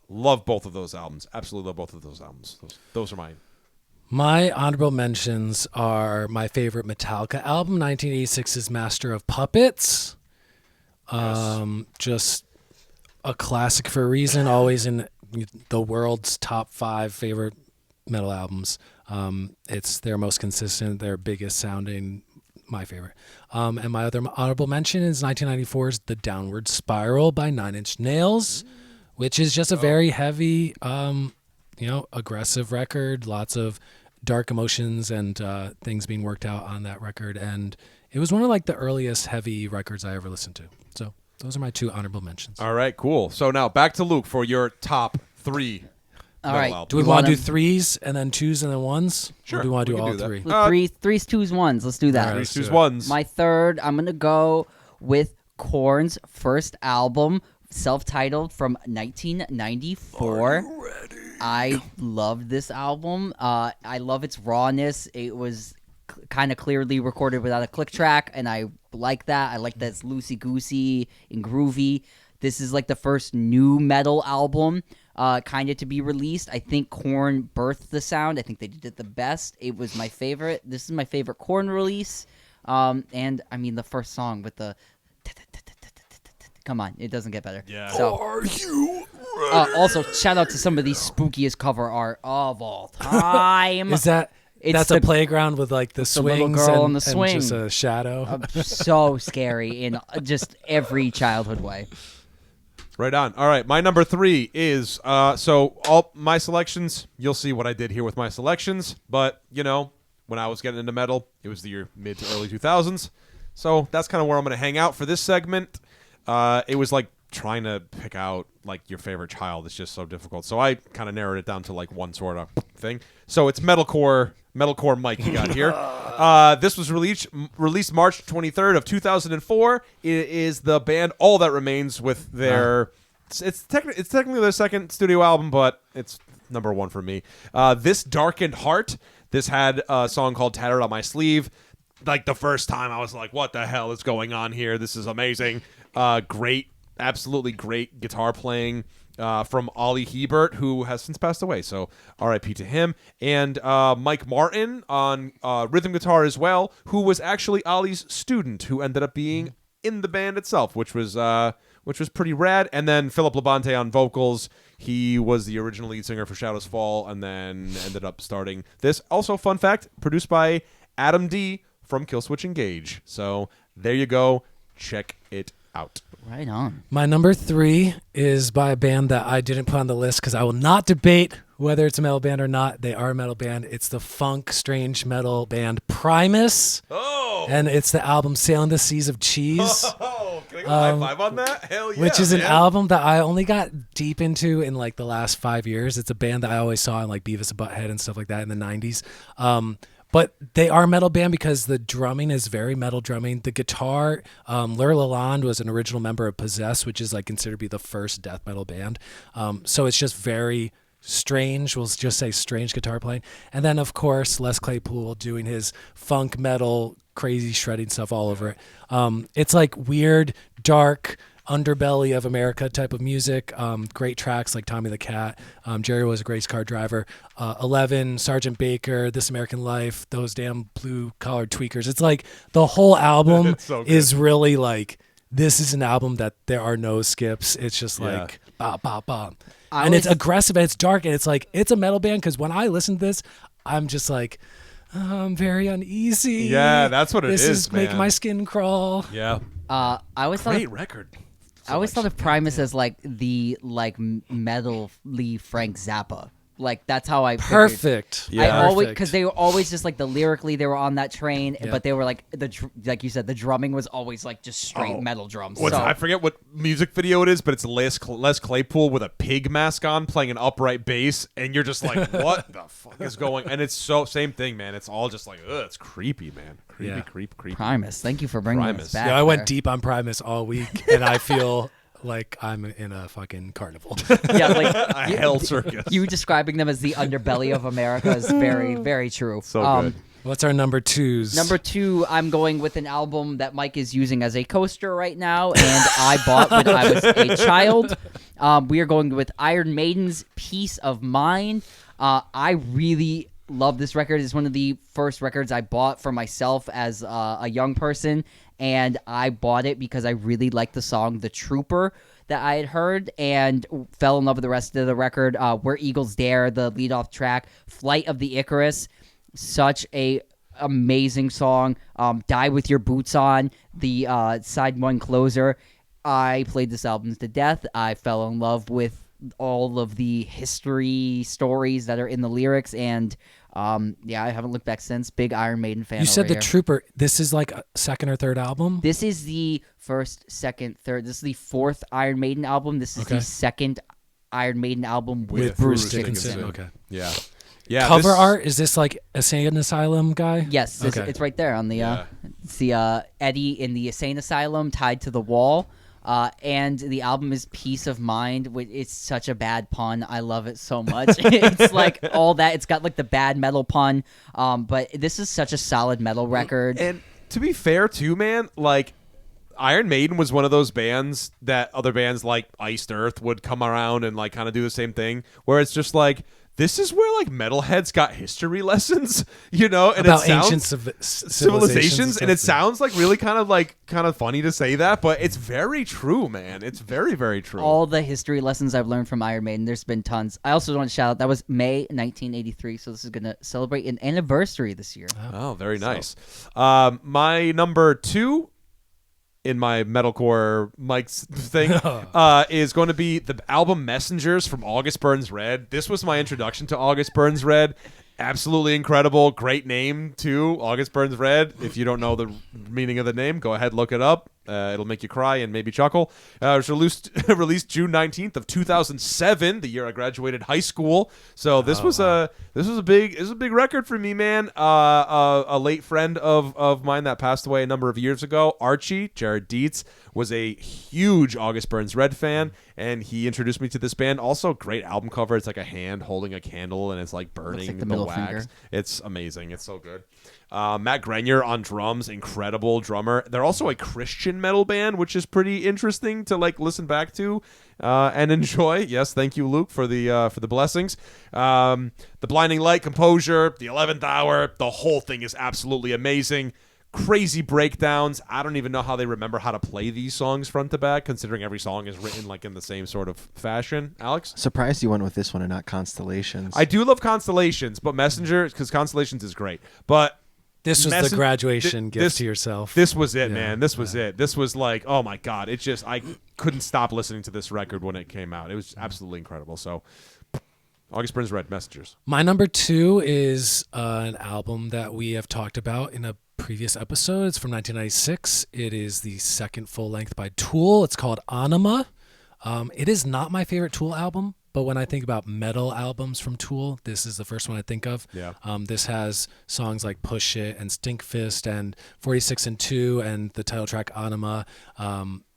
A: Love both of those albums. Absolutely love both of those albums. Those are mine.
C: My honorable mentions are my favorite Metallica album, 1986's Master of Puppets. Just a classic for a reason, always in the world's top 5 favorite metal albums. It's their most consistent, their biggest sounding, my favorite. And my other honorable mention is 1994's The Downward Spiral by Nine Inch Nails, which is just a very heavy, aggressive record, lots of dark emotions and things being worked out on that record. And it was one of like the earliest heavy records I ever listened to. So those are my 2 honorable mentions.
A: All right, cool. So now back to Luke for your top 3
B: All
A: metal
B: right.
A: albums.
C: Do we want to do 3s and then 2s and then 1s?
A: Sure,
C: Or do we want to
A: we
C: do
A: can
C: all
A: do that.
C: 3?
B: Look, threes, twos, ones. Let's do that.
C: All right.
A: 3s, 2s,
C: let's do
A: 1s.
B: My third, I'm going to go with Korn's first album, self-titled, from 1994. I love this album. I love its rawness. It was kind of clearly recorded without a click track, and I like that. I like that it's loosey-goosey and groovy. This is like the first new metal album kind of to be released. I think Korn birthed the sound. I think they did it the best. It was my favorite. This is my favorite Korn release. And, I mean, the first song with the... Come on, it doesn't get better.
A: Yeah.
B: So,
D: Are you ready?
B: also, shout out to some of the spookiest cover art of all time.
C: Is that...
B: It's
C: That's
B: the-
C: a playground with like the
B: the
C: swings
B: little girl
C: and,
B: on the
C: and
B: swing.
C: just a shadow.
B: So scary in just every childhood way.
A: Right on. All right, my number 3 is so all my selections. You'll see what I did here with my selections, but when I was getting into metal, it was the year mid to early 2000s, so that's kind of where I'm going to hang out for this segment. It was like trying to pick out like your favorite child is just so difficult, so I kind of narrowed it down to like one sort of thing. So it's metalcore Mike you got here. This was released March 23rd of 2004. It is the band All That Remains with their it's technically their second studio album, but it's number 1 for me. This Darkened Heart. This had a song called Tattered on My Sleeve. Like the first time I was like, what the hell is going on here? This is amazing. Great, absolutely great guitar playing from Ollie Hebert, who has since passed away, so R.I.P. to him. And Mike Martin on rhythm guitar as well, who was actually Ollie's student, who ended up being in the band itself, which was pretty rad. And then Philip Labonte on vocals. He was the original lead singer for Shadows Fall, and then ended up starting this. Also, fun fact, produced by Adam D. from Killswitch Engage. So there you go. Check it out.
B: Right on.
C: My number 3 is by a band that I didn't put on the list because I will not debate whether it's a metal band or not. They are a metal band. It's the funk strange metal band Primus.
A: Oh!
C: And it's the album Sailing the Seas of Cheese.
A: Oh, can I get a high five on that? Hell yeah,
C: Which is an
A: man.
C: album that I only got deep into in like the last 5 years. It's a band that I always saw in like Beavis and Butthead and stuff like that in the 90s. But they are a metal band because the drumming is very metal drumming. The guitar, Lure Lalonde was an original member of Possess, which is like considered to be the first death metal band. So it's just very strange. We'll just say strange guitar playing. And then, of course, Les Claypool doing his funk metal, crazy shredding stuff all over it. It's like weird, dark, underbelly of America type of music. Great tracks like Tommy the Cat, Jerry Was a Race Car Driver, 11, Sergeant Baker, This American Life, Those Damn Blue Collared Tweakers. It's like the whole album
A: It's so good.
C: is really like, this is an album that there are no skips. It's just like bop, bop, bop. And it's aggressive and it's dark and it's like, it's a metal band because when I listen to this, I'm just like, I'm very uneasy.
A: Yeah, that's what it
C: this
A: is,
C: making
A: man.
C: my skin crawl.
A: Yeah.
B: I always thought
A: Great
B: of,
A: record.
B: I always thought of Primus as like the like metal-y Frank Zappa. Like that's how I figured.
C: Perfect.
A: Yeah.
B: I always
C: Perfect.
B: because they were always just like lyrically they were on that train,
C: Yeah.
B: but they were like like you said the drumming was always like just straight metal drums.
A: What's,
B: So
A: I forget what music video it is, but it's Les Claypool with a pig mask on playing an upright bass, and you're just like, what the fuck is going? And it's so same thing, man. It's all just like, ugh, it's creepy, man. Creepy,
C: Yeah.
A: creepy.
B: Primus, thank you for bringing
A: Primus.
B: us back.
C: Yeah, I went
B: there.
C: deep on Primus all week, and I feel like I'm in a fucking carnival.
B: Yeah, like
A: A hell circus.
B: you describing them as the underbelly of America is very, very true.
A: So good.
C: What's our number twos?
B: Number 2, I'm going with an album that Mike is using as a coaster right now, and I bought when I was a child. We are going with Iron Maiden's Peace of Mind. I really love this record. It's one of the first records I bought for myself as a young person, and I bought it because I really liked the song The Trooper that I had heard and fell in love with the rest of the record. Where Eagles Dare, the lead-off track, Flight of the Icarus, such a amazing song. Die With Your Boots On, the side one closer. I played this album to death. I fell in love with all of the history stories that are in the lyrics, and I haven't looked back since. Big Iron Maiden fan.
C: You said
B: over
C: The
B: here.
C: Trooper. This is like a second or third album?
B: This is the first, second, third. This is the 4th Iron Maiden album. This is
C: Okay.
B: the second Iron Maiden album with,
A: With
B: Bruce
A: Bruce
B: Dickinson.
A: Dickinson.
C: Okay.
A: Yeah. Yeah.
C: Cover
A: this-
C: art, is this like a Insane Asylum guy?
B: Yes, this,
C: Okay.
B: it's right there on the
A: Yeah.
B: it's the Eddie in the insane asylum tied to the wall. And the album is Peace of Mind. It's such a bad pun. I love it so much. It's like all that. It's got like the bad metal pun. But this is such a solid metal record.
A: And to be fair, too, man, like Iron Maiden was one of those bands that other bands like Iced Earth would come around and like kind of do the same thing, where it's just like, this is where like metalheads got history lessons, you know, and
C: About
A: it sounds,
C: ancient
A: civilizations, and it
C: stuff.
A: sounds like really kind of funny to say that, but it's very true, man. It's very, very true.
B: All the history lessons I've learned from Iron Maiden, there's been tons. I also want to shout out, that was May 1983, so this is going to celebrate an anniversary this year.
A: Oh, very nice. My number 2 in my metalcore Mike's thing is going to be the album Messengers from August Burns Red. This was my introduction to August Burns Red. Absolutely incredible. Great name, too. August Burns Red. If you don't know the meaning of the name, go ahead, look it up. It'll make you cry and maybe chuckle. It was released June 19th of 2007, the year I graduated high school. So this was a big record for me, man. A late friend of mine that passed away a number of years ago, Archie Jared Dietz, was a huge August Burns Red fan, and he introduced me to this band. Also, great album cover. It's like a hand holding a candle, and it's like burning
B: like the
A: the
B: middle
A: wax.
B: finger.
A: It's amazing. It's so good. Matt Grenier on drums, incredible drummer. They're also a Christian metal band, which is pretty interesting to like listen back to and enjoy. Yes, thank you, Luke, for the blessings. The Blinding Light, Composure, The 11th Hour, the whole thing is absolutely amazing. Crazy breakdowns. I don't even know how they remember how to play these songs front to back, considering every song is written like in the same sort of fashion. Alex?
D: Surprised you went with this one and not Constellations.
A: I do love Constellations, but Messenger, because Constellations is great. But
C: This was the graduation gift
A: this-
C: to yourself.
A: this was it,
C: Yeah,
A: man. This was it. This was like, oh my God. It just, I couldn't stop listening to this record when it came out. It was absolutely incredible. So, August Burns Red, Messengers.
C: My number 2 is an album that we have talked about in a previous episode. It's from 1996. It is the second full length by Tool. It's called Anima. It is not my favorite Tool album, but when I think about metal albums from Tool, this is the first one I think of.
A: Yeah.
C: This has songs like Push It and Stinkfist and 46 and 2 and the title track Anima.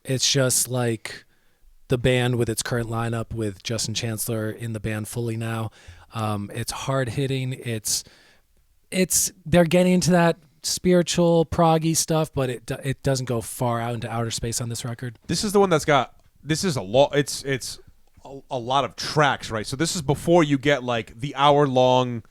C: It's just like the band with its current lineup with Justin Chancellor in the band fully now. It's hard hitting. It's they're getting into that spiritual proggy stuff, but it doesn't go far out into outer space on this record.
A: This is the one that's got, this is a lot, it's a lot of tracks, right? So this is before you get like the hour-long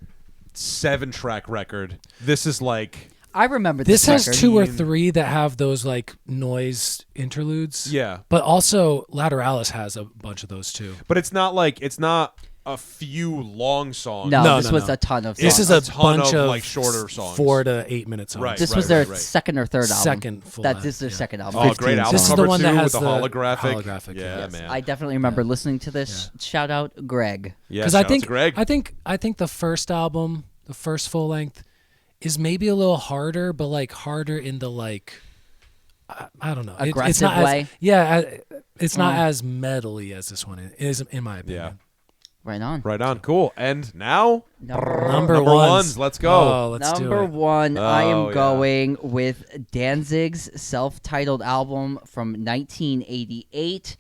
A: 7-track record. This is like...
B: I remember
C: This has
B: record.
C: 2 or 3 that have those like noise interludes.
A: Yeah.
C: But also Lateralis has a bunch of those too.
A: But it's not like, it's not a few long songs.
B: No, this was a ton of songs.
C: This is a
A: ton
C: bunch
A: of,
C: of
A: like, shorter songs.
C: 4 to 8 minute songs.
A: Right.
B: This was their second or third album.
C: Second full
B: That
C: album,
B: is their
C: yeah.
B: second album.
A: Oh,
B: 15
A: great album
C: This is
A: cover
C: the one that
A: too,
C: has
A: with the
C: the
A: holographic.
C: yeah.
A: Yeah, man.
B: I definitely remember listening to this. Shout out Greg.
A: Yeah,
C: Because
A: shout out to Greg.
C: I think the first album, the first full length, is maybe a little harder, but like harder in the like, I don't know, it's
B: Aggressive
C: not
B: way?
C: it's not as metally as this one is, in my opinion.
A: Yeah.
B: Right on.
A: Right on. Cool. And now,
C: Number
A: ones.
C: ones.
A: Let's go.
C: Oh, let's do
B: Number
C: it.
B: one, I
A: Oh,
B: am
A: yeah.
B: going with Danzig's self-titled album from 1988.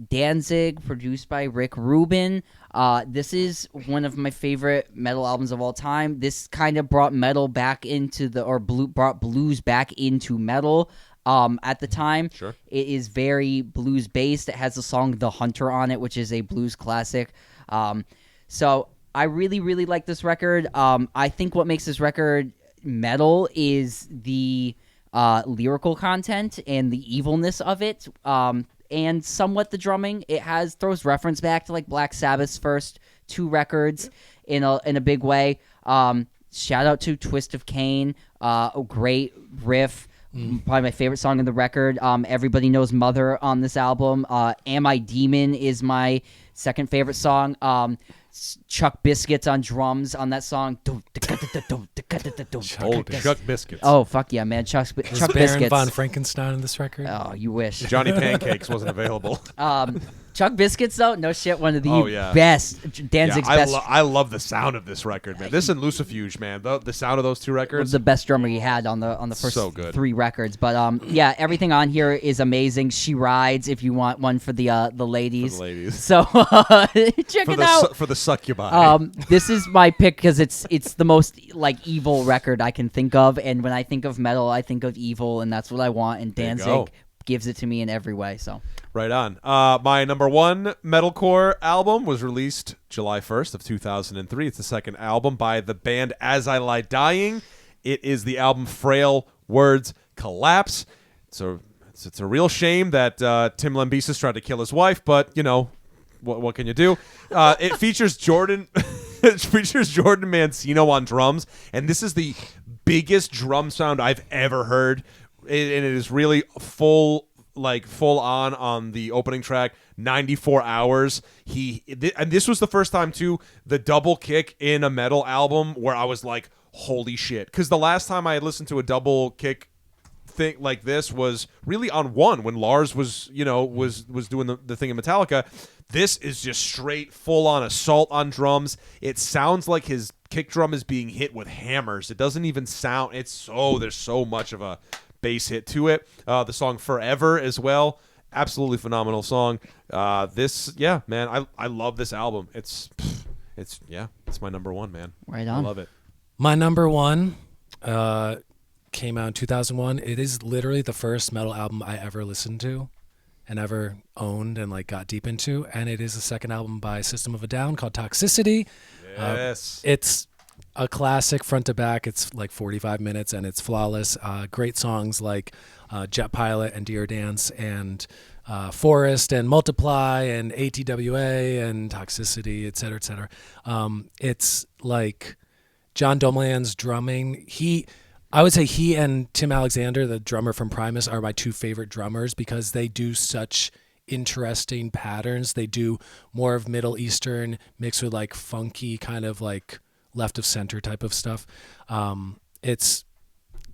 B: Danzig, produced by Rick Rubin. This is one of my favorite metal albums of all time. This kind of brought metal back into brought blues back into metal. At the time,
A: Sure.
B: It is very blues based. It has the song "The Hunter" on it, which is a blues classic. So I really, really like this record. I think what makes this record metal is the lyrical content and the evilness of it, and somewhat the drumming. It throws reference back to like Black Sabbath's first 2 records in a big way. Shout out to Twist of Cain, a great riff. Probably my favorite song in the record. Everybody knows Mother on this album. Am I Demon is my second favorite song. Chuck Biscuits on drums on that song.
A: Chuck Biscuits.
B: Oh, fuck yeah, man. Chuck
C: Is Baron
B: Biscuits.
C: von Frankenstein in this record?
B: Oh, you wish.
A: Johnny Pancakes wasn't available.
B: Chuck Biscuits, though, no shit, one of the
A: Oh, yeah.
B: best, Danzig's best.
A: I love the sound of this record, man. This and Lucifuge, man. The sound of those 2 records.
B: Was the best drummer he had on the first
A: So good.
B: 3 records. But yeah, everything on here is amazing. She Rides, if you want one for the ladies.
A: For the ladies.
B: So check it out.
A: For the succubi.
B: This is my pick because it's the most like evil record I can think of, and when I think of metal, I think of evil, and that's what I want. And
A: There you go.
B: Danzig gives it to me in every way. So
A: Right on. My number 1 metalcore album was released July 1st of 2003. It's the second album by the band As I Lie Dying. It is the album Frail Words Collapse. It's a real shame that Tim Lambesis tried to kill his wife, but you know, what can you do? It features Jordan Mancino on drums, and this is the biggest drum sound I've ever heard. And it is really full on the opening track, 94 Hours. And this was the first time too, the double kick in a metal album where I was like, holy shit. Because the last time I had listened to a double kick thing like this was really on One, when Lars was doing the thing in Metallica. This is just straight full on assault on drums. It sounds like his kick drum is being hit with hammers. It doesn't even sound, there's so much of a bass hit to it. The song Forever as well, absolutely phenomenal song. Man, I love this album. It's my number 1, man.
B: right on.
A: I love it.
C: My number 1 came out in 2001. It is literally the first metal album I ever listened to and ever owned and like got deep into, and it is the second album by System of a Down called Toxicity.
A: Yes.
C: It's a classic front to back. It's like 45 minutes and it's flawless. Great songs like Jet Pilot and Dear Dance and Forest and Multiply and ATWA and Toxicity, et cetera, et cetera. It's like John Domelan's drumming. I would say he and Tim Alexander, the drummer from Primus, are my 2 favorite drummers because they do such interesting patterns. They do more of Middle Eastern mixed with like funky kind of like left of center type of stuff. It's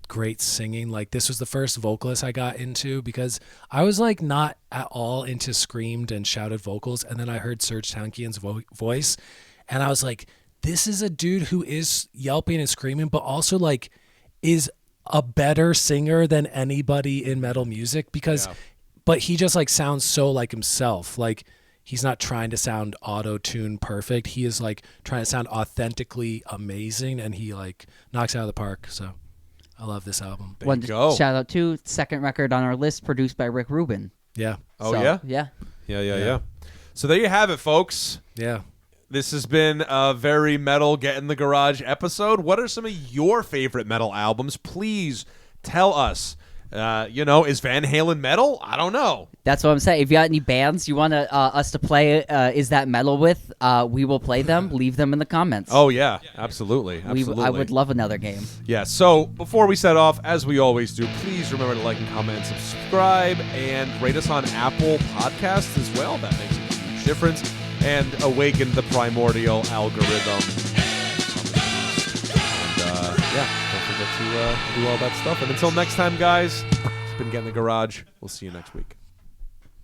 C: great singing. Like this was the first vocalist I got into because I was like not at all into screamed and shouted vocals, and then I heard Serge Tankian's voice and I was like, this is a dude who is yelping and screaming but also like is a better singer than anybody in metal music but he just like sounds so like himself. Like he's not trying to sound auto-tune perfect. He is like trying to sound authentically amazing, and he like knocks it out of the park. So I love this album.
A: There you go.
B: Shout out to second record on our list, produced by Rick Rubin.
C: Yeah.
A: Oh,
B: So,
A: yeah?
B: Yeah.
A: Yeah. So there you have it, folks.
C: Yeah.
A: This has been a very metal Get in the Garage episode. What are some of your favorite metal albums? Please tell us. Is Van Halen metal? I don't know.
B: That's what I'm saying. If you got any bands you want us to play, Is That Metal with, we will play them. Leave them in the comments.
A: Oh, yeah. Absolutely.
B: I would love another game.
A: Yeah, so before we set off, as we always do, please remember to like and comment and subscribe and rate us on Apple Podcasts as well. That makes a huge difference. And awaken the primordial algorithm. And, don't forget to do all that stuff. And until next time, guys, it's been Get in the Garage. We'll see you next week.